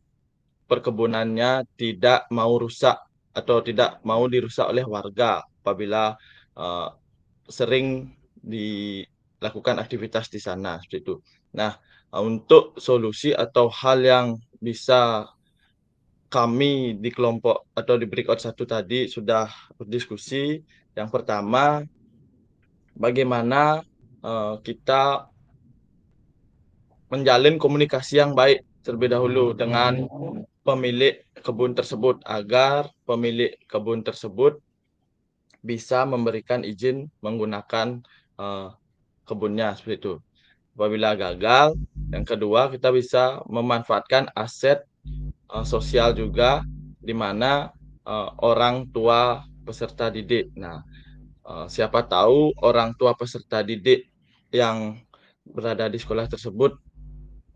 perkebunannya tidak mau rusak atau tidak mau dirusak oleh warga apabila sering dilakukan aktivitas di sana seperti itu. Nah, untuk solusi atau hal yang bisa kami di kelompok atau di breakout 1 tadi sudah berdiskusi. Yang pertama, bagaimana kita menjalin komunikasi yang baik terlebih dahulu dengan pemilik kebun tersebut agar pemilik kebun tersebut bisa memberikan izin menggunakan kebunnya seperti itu. Apabila gagal, yang kedua kita bisa memanfaatkan aset sosial juga, di mana orang tua peserta didik. Nah, siapa tahu orang tua peserta didik yang berada di sekolah tersebut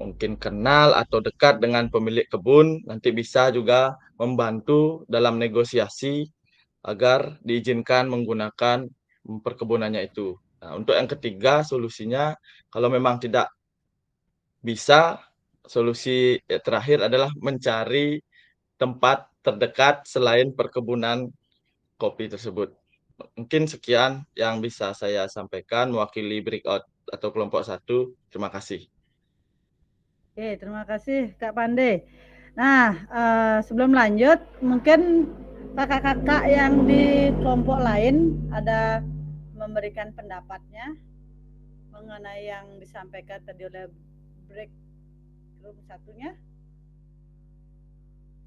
mungkin kenal atau dekat dengan pemilik kebun, nanti bisa juga membantu dalam negosiasi agar diizinkan menggunakan perkebunannya itu. Nah, untuk yang ketiga, solusinya kalau memang tidak bisa, solusi terakhir adalah mencari tempat terdekat selain perkebunan kopi tersebut. Mungkin sekian yang bisa saya sampaikan mewakili breakout atau kelompok 1. Terima kasih. Oke, terima kasih Kak Pande. Nah, sebelum lanjut, mungkin kakak-kakak yang di kelompok lain ada memberikan pendapatnya mengenai yang disampaikan tadi oleh break room 1-nya.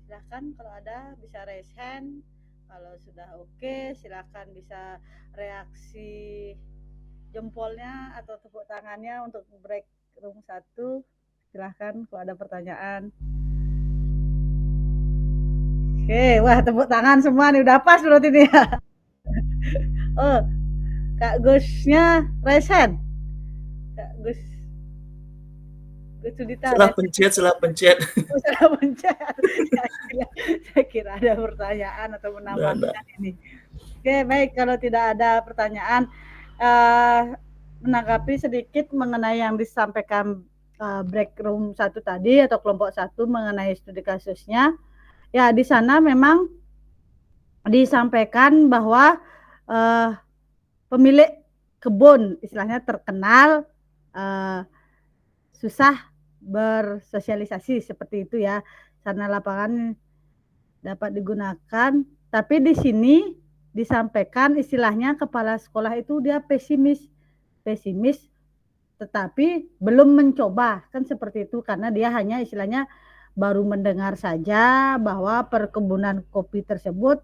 Silahkan kalau ada bisa raise hand. Kalau sudah oke, silahkan bisa reaksi jempolnya atau tepuk tangannya untuk break room 1. Silahkan kalau ada pertanyaan. Oke, wah tepuk tangan semua nih, udah pas berarti nih ya. Oh, Kak Gusnya raise hand. Kak Gus Sudita. Salah pencet. Salah pencet. Saya kira ada pertanyaan atau menambahkan ini. Oke, baik, kalau tidak ada pertanyaan, menanggapi sedikit mengenai yang disampaikan break room 1 tadi atau kelompok 1 mengenai studi kasusnya. Ya, di sana memang disampaikan bahwa pemilik kebun istilahnya terkenal susah bersosialisasi seperti itu ya, karena lapangan dapat digunakan. Tapi di sini disampaikan istilahnya kepala sekolah itu dia pesimis tetapi belum mencoba, kan seperti itu, karena dia hanya istilahnya baru mendengar saja bahwa perkebunan kopi tersebut,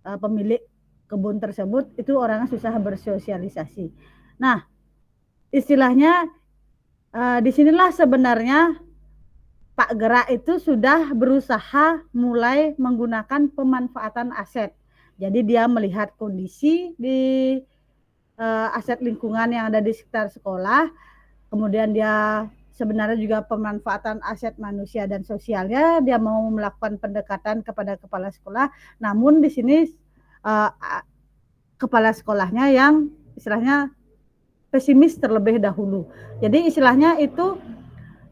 pemilik kebun tersebut itu orangnya susah bersosialisasi. Nah, istilahnya disinilah sebenarnya Pak Gerak itu sudah berusaha mulai menggunakan pemanfaatan aset. Jadi dia melihat kondisi di aset lingkungan yang ada di sekitar sekolah, kemudian dia sebenarnya juga pemanfaatan aset manusia dan sosialnya, dia mau melakukan pendekatan kepada kepala sekolah, namun di sini kepala sekolahnya yang istilahnya pesimis terlebih dahulu. Jadi istilahnya itu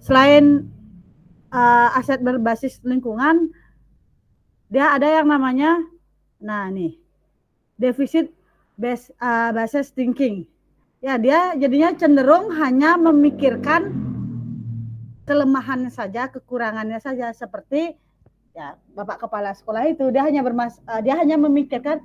selain aset berbasis lingkungan, dia ada yang namanya, nah nih, defisit basis thinking. Ya, dia jadinya cenderung hanya memikirkan kelemahannya saja, kekurangannya saja, seperti ya Bapak kepala sekolah itu dia hanya memikirkan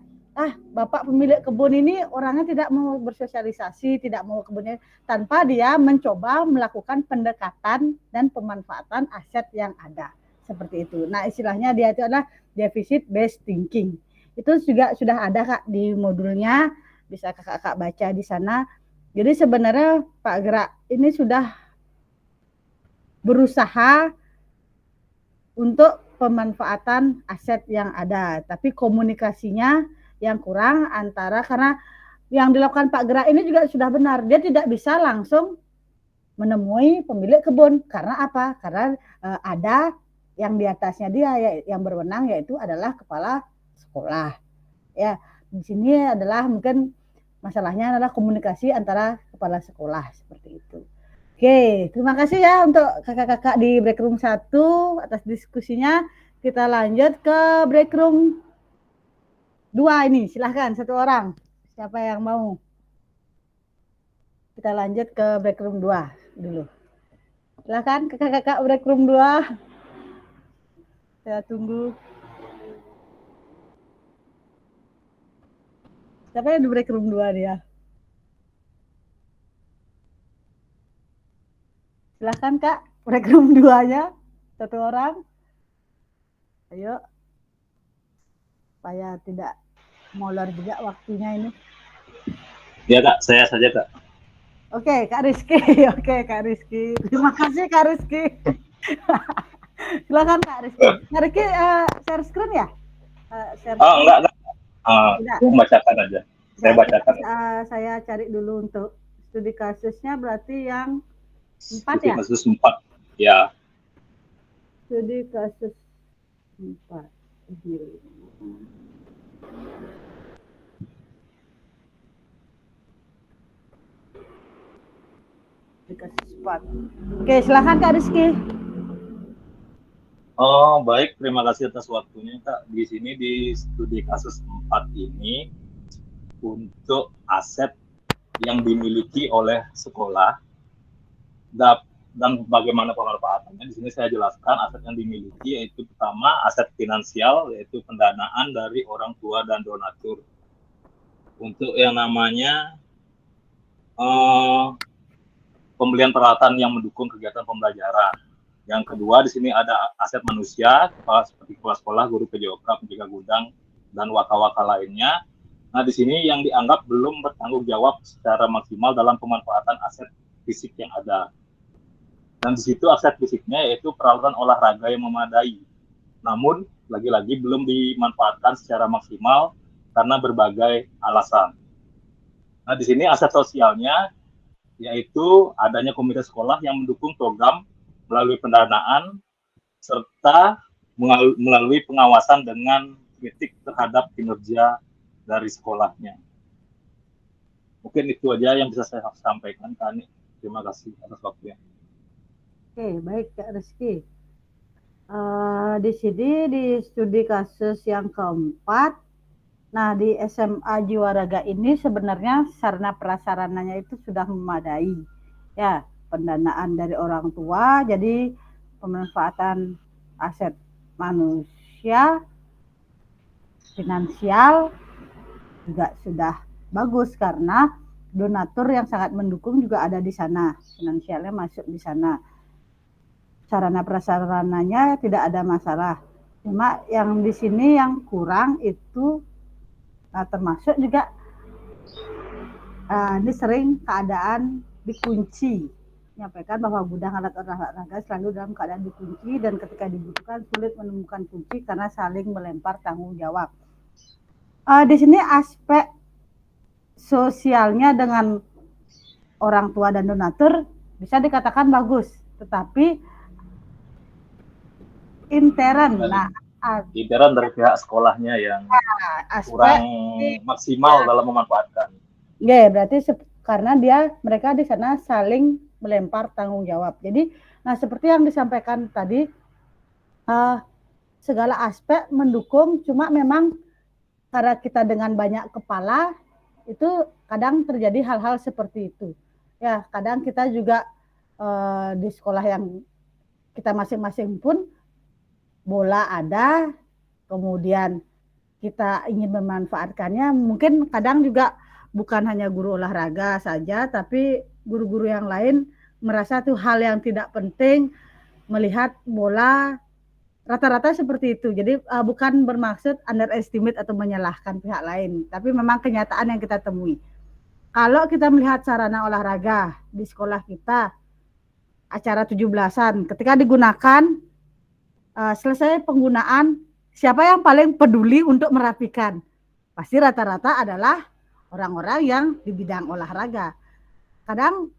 Bapak pemilik kebun ini orangnya tidak mau bersosialisasi, tidak mau kebunnya, tanpa dia mencoba melakukan pendekatan dan pemanfaatan aset yang ada. Seperti itu. Nah, istilahnya dia itu adalah deficit based thinking. Itu juga sudah ada Kak di modulnya, bisa Kakak baca di sana. Jadi sebenarnya Pak Gerak ini sudah berusaha untuk pemanfaatan aset yang ada, tapi komunikasinya yang kurang antara, karena yang dilakukan Pak Gerak ini juga sudah benar, dia tidak bisa langsung menemui pemilik kebun. Karena apa? Karena ada yang di atasnya dia yang berwenang, yaitu adalah kepala sekolah. Ya, di sini adalah mungkin masalahnya adalah komunikasi antara kepala sekolah seperti itu. Oke, terima kasih ya untuk kakak-kakak di break room 1 atas diskusinya. Kita lanjut ke break room 2 ini. Silahkan satu orang. Siapa yang mau? Kita lanjut ke break room 2 dulu. Silahkan kakak-kakak break room 2. Saya tunggu. Siapa yang di break room 2 dia? Silahkan Kak, break room 2-nya. Satu orang. Ayo. Supaya tidak molor juga waktunya ini. Ya Kak, saya saja Kak. Oke, Kak Rizky. Oke, Kak Rizky. Terima kasih Kak Rizky. Silakan Kak Rizky. Kak Rizky share screen ya? Enggak. Bacakan aja. Saya bacakan. Saya cari dulu untuk studi kasusnya, berarti yang 4 studi ya? Kasus 4. Ya. Studi kasus 4. Oke, silakan Kak Rizky. Oh, baik. Terima kasih atas waktunya, Kak. Di sini di studi kasus 4 ini untuk aset yang dimiliki oleh sekolah dan bagaimana pemanfaatannya. Di sini saya jelaskan aset yang dimiliki, yaitu pertama aset finansial, yaitu pendanaan dari orang tua dan donatur. Untuk yang namanya pembelian peralatan yang mendukung kegiatan pembelajaran. Yang kedua, di sini ada aset manusia, seperti kepala sekolah, guru PJOK, penjaga gudang, dan waka-waka lainnya. Nah, di sini yang dianggap belum bertanggung jawab secara maksimal dalam pemanfaatan aset fisik yang ada. Dan di situ aset fisiknya yaitu peralatan olahraga yang memadai. Namun, lagi-lagi belum dimanfaatkan secara maksimal karena berbagai alasan. Nah, di sini aset sosialnya yaitu adanya komite sekolah yang mendukung program melalui pendanaan serta melalui pengawasan dengan kritik terhadap kinerja dari sekolahnya. Mungkin itu aja yang bisa saya sampaikan, Kak Ani. Terima kasih atas waktunya. Oke, baik Kak Rizky. Di sini di studi kasus yang keempat, nah di SMA Jiwaraga ini sebenarnya sarana prasarananya itu sudah memadai. Ya, pendanaan dari orang tua, jadi pemanfaatan aset manusia, finansial juga sudah bagus karena donatur yang sangat mendukung juga ada di sana, finansialnya masuk di sana. Sarana prasarananya tidak ada masalah. Cuma yang di sini yang kurang itu termasuk juga ini sering keadaan dikunci. Menyampaikan bahwa gudang alat olahraga selalu dalam keadaan dikunci dan ketika dibutuhkan sulit menemukan kunci karena saling melempar tanggung jawab. Di sini aspek sosialnya dengan orang tua dan donatur bisa dikatakan bagus, tetapi intern, intern dari pihak sekolahnya yang kurang maksimal dalam memanfaatkan. Ya, berarti karena mereka di sana saling melempar tanggung jawab. Jadi, seperti yang disampaikan tadi, segala aspek mendukung, cuma memang karena kita dengan banyak kepala itu kadang terjadi hal-hal seperti itu. Ya, kadang kita juga di sekolah yang kita masing-masing pun bola ada, kemudian kita ingin memanfaatkannya, mungkin kadang juga bukan hanya guru olahraga saja, tapi guru-guru yang lain merasa itu hal yang tidak penting, melihat bola, rata-rata seperti itu. Jadi bukan bermaksud underestimate atau menyalahkan pihak lain, tapi memang kenyataan yang kita temui. Kalau kita melihat sarana olahraga di sekolah kita, acara 17-an, ketika digunakan selesai penggunaan, siapa yang paling peduli untuk merapikan? Pasti rata-rata adalah orang-orang yang di bidang olahraga. Kadang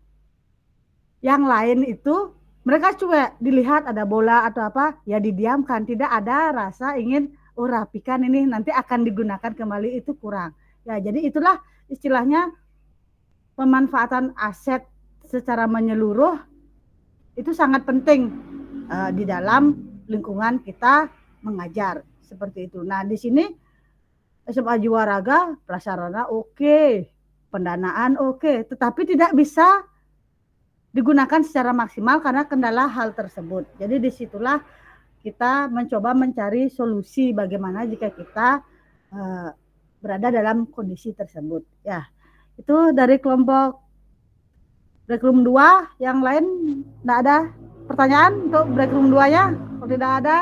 yang lain itu mereka cuek, dilihat ada bola atau apa, ya didiamkan, tidak ada rasa ingin rapikan ini nanti akan digunakan kembali, itu kurang. Ya, jadi itulah istilahnya pemanfaatan aset secara menyeluruh itu sangat penting di dalam lingkungan kita mengajar seperti itu. Nah, di sini SMA Jiwa Raga prasarana oke, pendanaan oke, tetapi tidak bisa digunakan secara maksimal karena kendala hal tersebut. Jadi disitulah kita mencoba mencari solusi bagaimana jika kita berada dalam kondisi tersebut. Ya, itu dari kelompok break room 2. Yang lain tidak ada pertanyaan untuk break room 2-nya? Kalau tidak ada,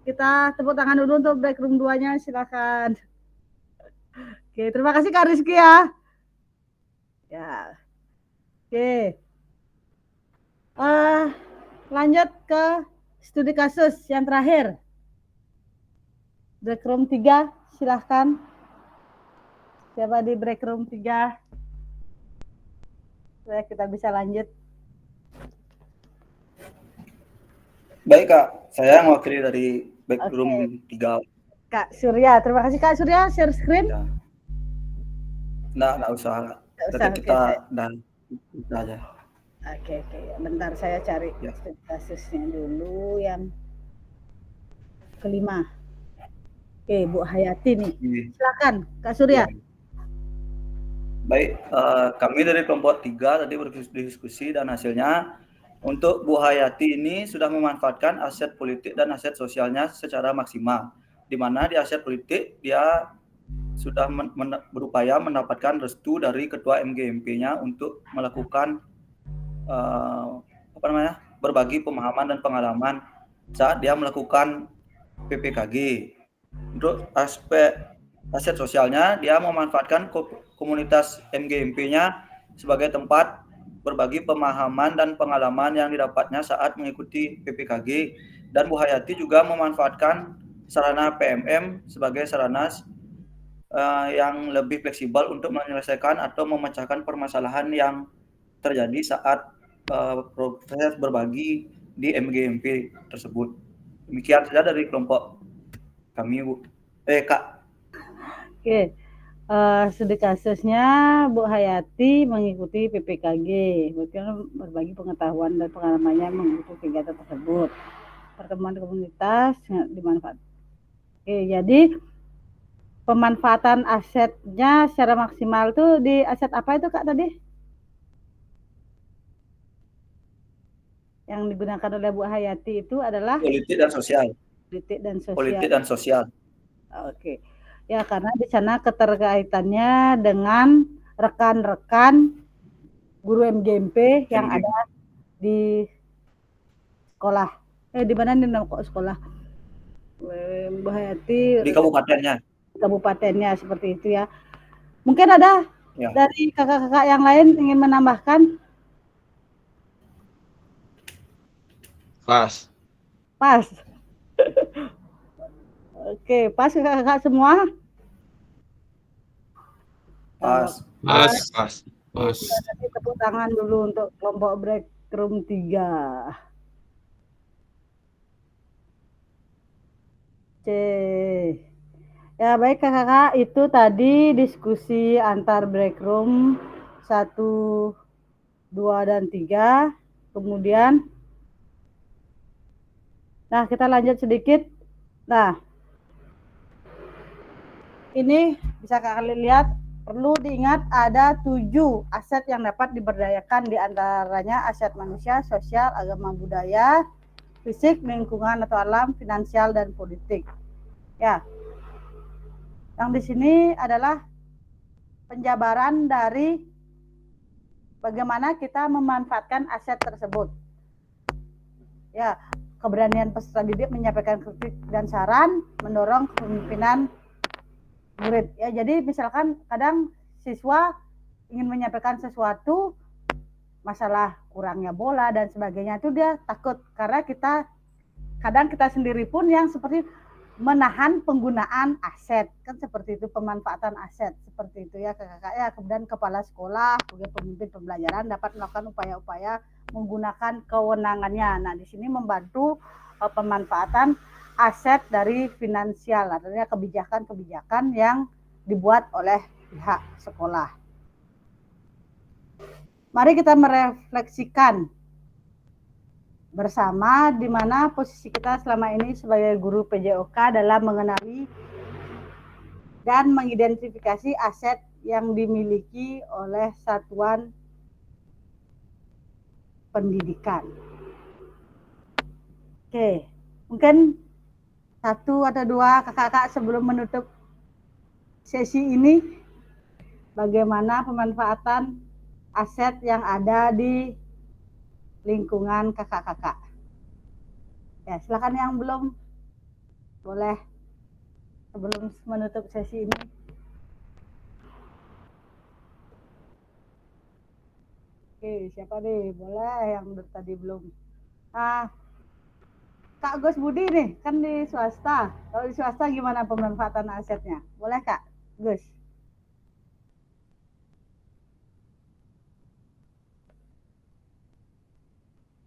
kita tepuk tangan dulu untuk break room 2-nya, silakan. Oke, terima kasih Kak Rizky ya. Ya. Oke. Lanjut ke studi kasus yang terakhir. Break room 3, silahkan. Siapa di break room 3? Supaya kita bisa lanjut. Baik Kak, saya mewakili dari break room 3. Kak Surya, terima kasih Kak Surya, share screen. Ya. Nggak usah. Tadi kita dan kita aja. Oke, bentar saya cari studi kasusnya dulu yang kelima. Oke, Bu Hayati nih. Silakan, Kak Surya. Baik, kami dari kelompok 3 tadi berdiskusi dan hasilnya untuk Bu Hayati ini sudah memanfaatkan aset politik dan aset sosialnya secara maksimal. Di mana di aset politik dia sudah berupaya mendapatkan restu dari ketua MGMP-nya untuk melakukan berbagi pemahaman dan pengalaman saat dia melakukan PPKG. Untuk aspek aset sosialnya, dia memanfaatkan komunitas MGMP-nya sebagai tempat berbagi pemahaman dan pengalaman yang didapatnya saat mengikuti PPKG. Dan Bu Hayati juga memanfaatkan sarana PMM sebagai sarana yang lebih fleksibel untuk menyelesaikan atau memecahkan permasalahan yang terjadi saat proses berbagi di MGMP tersebut. Demikian saja dari kelompok kami, Bu. Kak. Oke. Studi kasusnya Bu Hayati mengikuti PPKG, berbagi pengetahuan dan pengalamannya mengikuti kegiatan tersebut. Pertemuan komunitas dimanfaatkan. Oke, jadi pemanfaatan asetnya secara maksimal tuh di aset apa itu Kak tadi? Yang digunakan oleh Bu Hayati itu adalah politik dan sosial. Politik dan sosial. Oke. Ya, karena di sana keterkaitannya dengan rekan-rekan guru MGMP yang ada di sekolah. Di mana nih kok sekolah? Bu Hayati di kabupatennya. Kabupatennya seperti itu ya. Mungkin ada dari kakak-kakak yang lain ingin menambahkan? Pas. Oke, pas kakak-kakak semua? Pas. Tepuk tangan dulu untuk kelompok break room 3. Ya baik kakak-kakak, itu tadi diskusi antar break room 1, 2, dan 3. Kemudian nah, kita lanjut sedikit. Nah, ini bisa kalian lihat, perlu diingat ada 7 aset yang dapat diberdayakan, diantaranya aset manusia, sosial, agama, budaya, fisik, lingkungan atau alam, finansial, dan politik. Ya, yang di sini adalah penjabaran dari bagaimana kita memanfaatkan aset tersebut. Ya, keberanian peserta didik menyampaikan kritik dan saran, mendorong kepemimpinan murid. Ya, jadi misalkan kadang siswa ingin menyampaikan sesuatu, masalah kurangnya bola dan sebagainya, itu dia takut karena kita kadang kita sendiri pun yang seperti menahan penggunaan aset, kan seperti itu, pemanfaatan aset seperti itu ya kakak ya. Kemudian kepala sekolah sebagai pemimpin pembelajaran dapat melakukan upaya-upaya menggunakan kewenangannya. Nah, di sini membantu pemanfaatan aset dari finansial, artinya kebijakan-kebijakan yang dibuat oleh pihak sekolah. Mari kita merefleksikan bersama di mana posisi kita selama ini sebagai guru PJOK dalam mengenali dan mengidentifikasi aset yang dimiliki oleh satuan pendidikan. Oke, mungkin 1 atau 2 kakak-kakak sebelum menutup sesi ini, bagaimana pemanfaatan aset yang ada di lingkungan kakak-kakak. Ya, silakan yang belum, boleh sebelum menutup sesi ini. Oke, siapa nih? Boleh yang tadi belum. Kak Gus Budi nih, kan di swasta. Kalau di swasta gimana pemanfaatan asetnya? Boleh Kak Gus?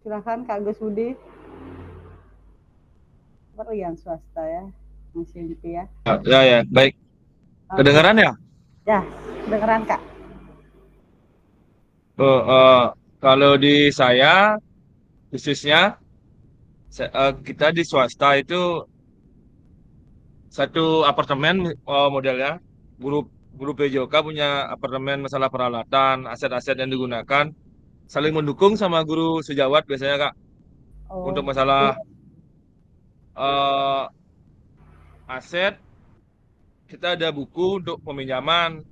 Silakan Kak Gus Budi. Seperti yang swasta ya, Mas Yunti ya. Ya, baik. Kedengaran ya? Ya, kedengaran Kak. Kalau di saya, khususnya, kita di swasta itu satu apartemen modelnya. Guru PJOK punya apartemen masalah peralatan, aset-aset yang digunakan, saling mendukung sama guru sejawat biasanya Kak. Untuk masalah aset, kita ada buku untuk peminjaman,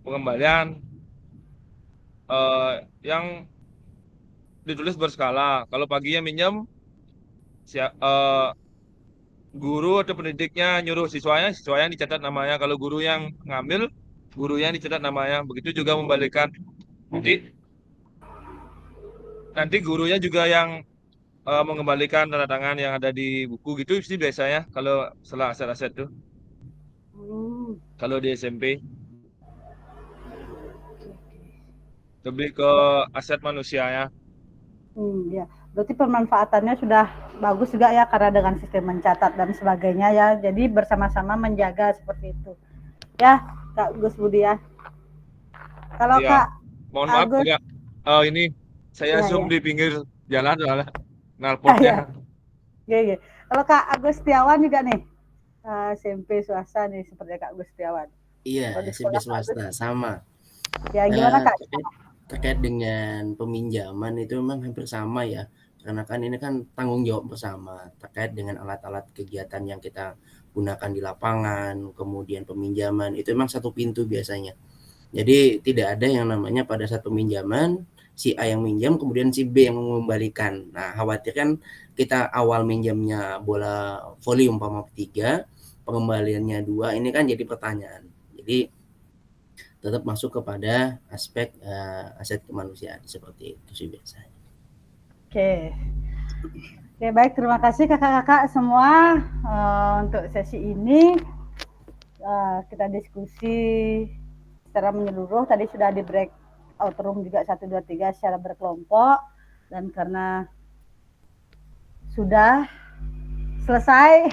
pengembalian yang ditulis berskala. Kalau paginya minjem, guru atau pendidiknya nyuruh siswanya dicatat namanya. Kalau guru yang ngambil, guru yang dicatat namanya. Begitu juga membalikan. Nanti gurunya juga yang mengembalikan tanda tangan yang ada di buku gitu sih biasanya kalau setelah aset-aset tuh. Kalau di SMP. Lebih ke aset manusia ya. Ya, berarti pemanfaatannya sudah bagus juga ya karena dengan sistem mencatat dan sebagainya ya. Jadi bersama-sama menjaga seperti itu. Ya, Kak Gus Budi ya. Kalau Ya, Kak mohon maaf Agus, juga ini saya zoom di pinggir jalan soalnya ya. knalpotnya. Kalau Kak Agus Setiawan juga nih, SMP swasta nih seperti Kak Agus Setiawan. Iya, SMP swasta sama. Ya, gimana Kak? Terkait dengan peminjaman itu memang hampir sama ya, karena kan ini kan tanggung jawab bersama terkait dengan alat-alat kegiatan yang kita gunakan di lapangan, kemudian peminjaman itu memang satu pintu biasanya. Jadi tidak ada yang namanya pada saat peminjaman si A yang minjam kemudian si B yang mengembalikan. Nah, khawatir kan kita awal minjamnya bola voli umpama 3, pengembaliannya 2, ini kan jadi pertanyaan. Jadi tetap masuk kepada aspek aset kemanusiaan seperti itu sih biasanya. Oke, baik, terima kasih kakak-kakak semua untuk sesi ini. Kita diskusi secara menyeluruh. Tadi sudah di breakout room juga 1, 2, 3 secara berkelompok, dan karena sudah selesai.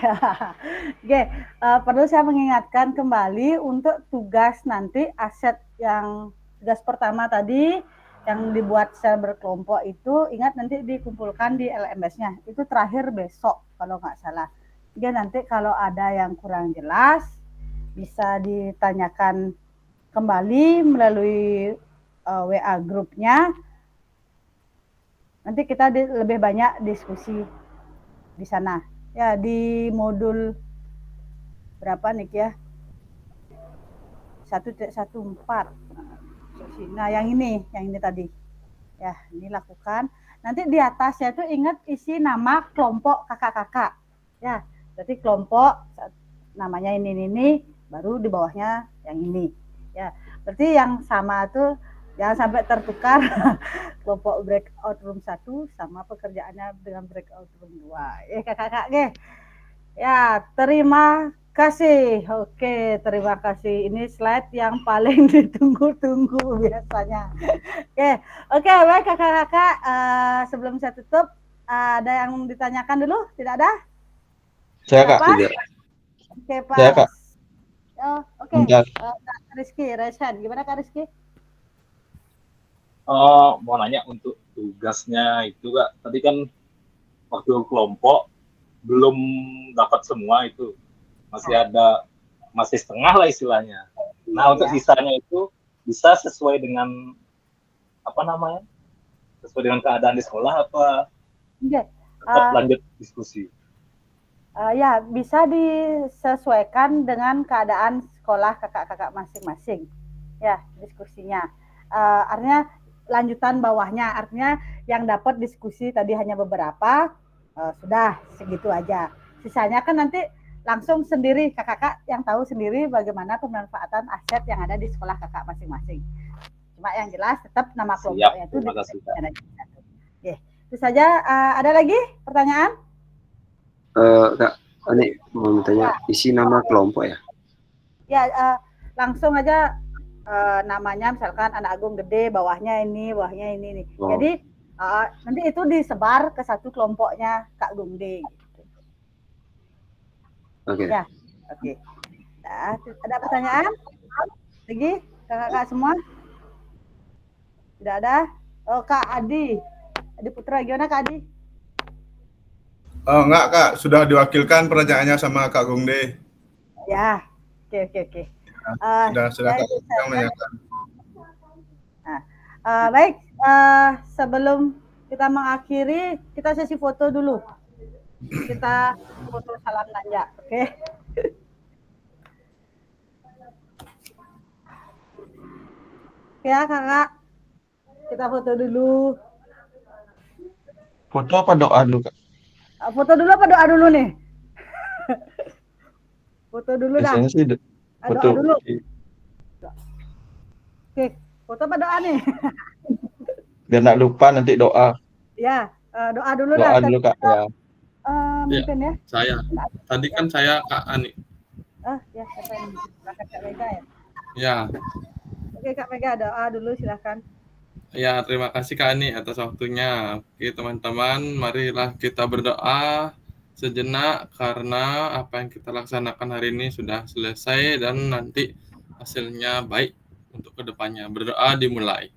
Oke, perlu saya mengingatkan kembali untuk tugas nanti aset yang tugas pertama tadi yang dibuat secara berkelompok itu, ingat nanti dikumpulkan di LMS-nya. Itu terakhir besok kalau nggak salah. Jadi nanti kalau ada yang kurang jelas bisa ditanyakan kembali melalui WA grupnya. Nanti kita lebih banyak diskusi di sana. Ya, di modul berapa nih ya? 1.14. Nah, yang ini tadi. Ya, ini lakukan. Nanti di atasnya itu ingat isi nama kelompok kakak-kakak. Ya, berarti kelompok namanya ini, baru di bawahnya yang ini. Ya, berarti yang sama itu Jangan sampai tertukar kelompok breakout room 1 sama pekerjaannya dengan breakout room 2. Kakak-kakak, ya, terima kasih. Oke, terima kasih. Ini slide yang paling ditunggu-tunggu biasanya. Oke, baik kakak-kakak. Sebelum saya tutup, ada yang ditanyakan dulu? Tidak ada? Saya Kak. Tidak. Oke, Pak. Saya Kak. Oke. Kak Rizky, Reshan. Gimana Kak Rizky? Mau nanya untuk tugasnya itu Kak. Tadi kan waktu kelompok belum dapat semua itu. Masih setengah lah istilahnya. Nah, untuk sisanya itu bisa sesuai dengan sesuai dengan keadaan di sekolah apa tetap lanjut diskusi? Ya, bisa disesuaikan dengan keadaan sekolah kakak-kakak masing-masing. Ya, diskusinya. Artinya lanjutan bawahnya, artinya yang dapat diskusi tadi hanya beberapa, sudah segitu aja. Sisanya kan nanti langsung sendiri, kakak-kakak yang tahu sendiri bagaimana pemanfaatan aset yang ada di sekolah kakak masing-masing. Cuma yang jelas tetap nama kelompoknya itu. Oke, itu saja. Ada lagi pertanyaan? Kak, ini mau tanya isi nama kelompok ya? Ya, langsung aja namanya misalkan Anak Agung Gede, bawahnya ini nih. Jadi nanti itu disebar ke satu kelompoknya Kak Gungde. Oke. Ya, oke. Nah, ada pertanyaan lagi kakak-kakak semua? Tidak ada? Oh, Kak Adi Putra, gimana Kak Adi? Enggak Kak, sudah diwakilkan pertanyaannya sama Kak Gungde. Ya, oke. Sudah Kak yang menanyakan. Baik, sebelum kita mengakhiri, kita sesi foto dulu. Kita foto salam nanja, oke? Oke ya kakak, kita foto dulu. Foto apa doa dulu Kak? Foto dulu apa doa dulu nih? Foto dulu dah. Biasanya sih foto. Doa dulu. Oke, foto apa doa nih? Biar nggak lupa nanti doa. Ya, doa dulu doa dah. Doa dulu Kak ya. Mungkin ya. Saya. Tadi kan saya Kak Ani. Ya, siapa yang Kak Mega ya? Ya. Oke, Kak Mega, doa dulu silakan. Ya, terima kasih Kak Ani atas waktunya. Oke, teman-teman, marilah kita berdoa sejenak karena apa yang kita laksanakan hari ini sudah selesai dan nanti hasilnya baik untuk kedepannya. Berdoa dimulai.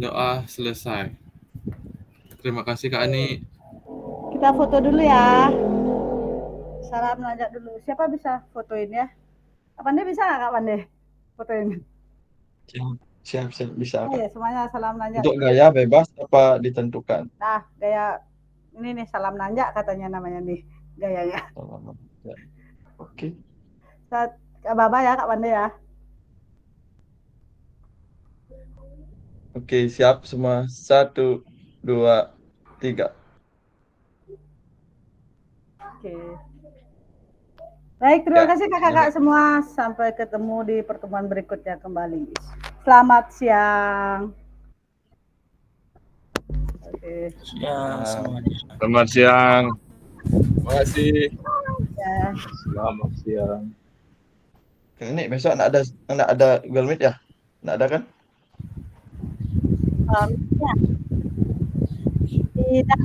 Doa selesai. Terima kasih Kak Ani. Kita foto dulu ya. Salam najak dulu. Siapa bisa fotoin ya? Kak Pande bisa nggak Kak Pande fotoin? Siap bisa. Ya, semuanya salam nanjak. Untuk gaya bebas apa ditentukan? Nah, gaya ini nih salam nanjak katanya namanya nih gayanya. Oke. Kak Baba ya Kak Pande ya. Oke, siap semua. 1, 2, 3. Oke. Baik, terima kasih kakak-kakak semua. Sampai ketemu di pertemuan berikutnya kembali. Selamat siang. Oke. Selamat siang. Terima kasih. Ya. Selamat siang. Ini besok enggak ada Google Meet ya? Enggak ada kan? Ya. Tidak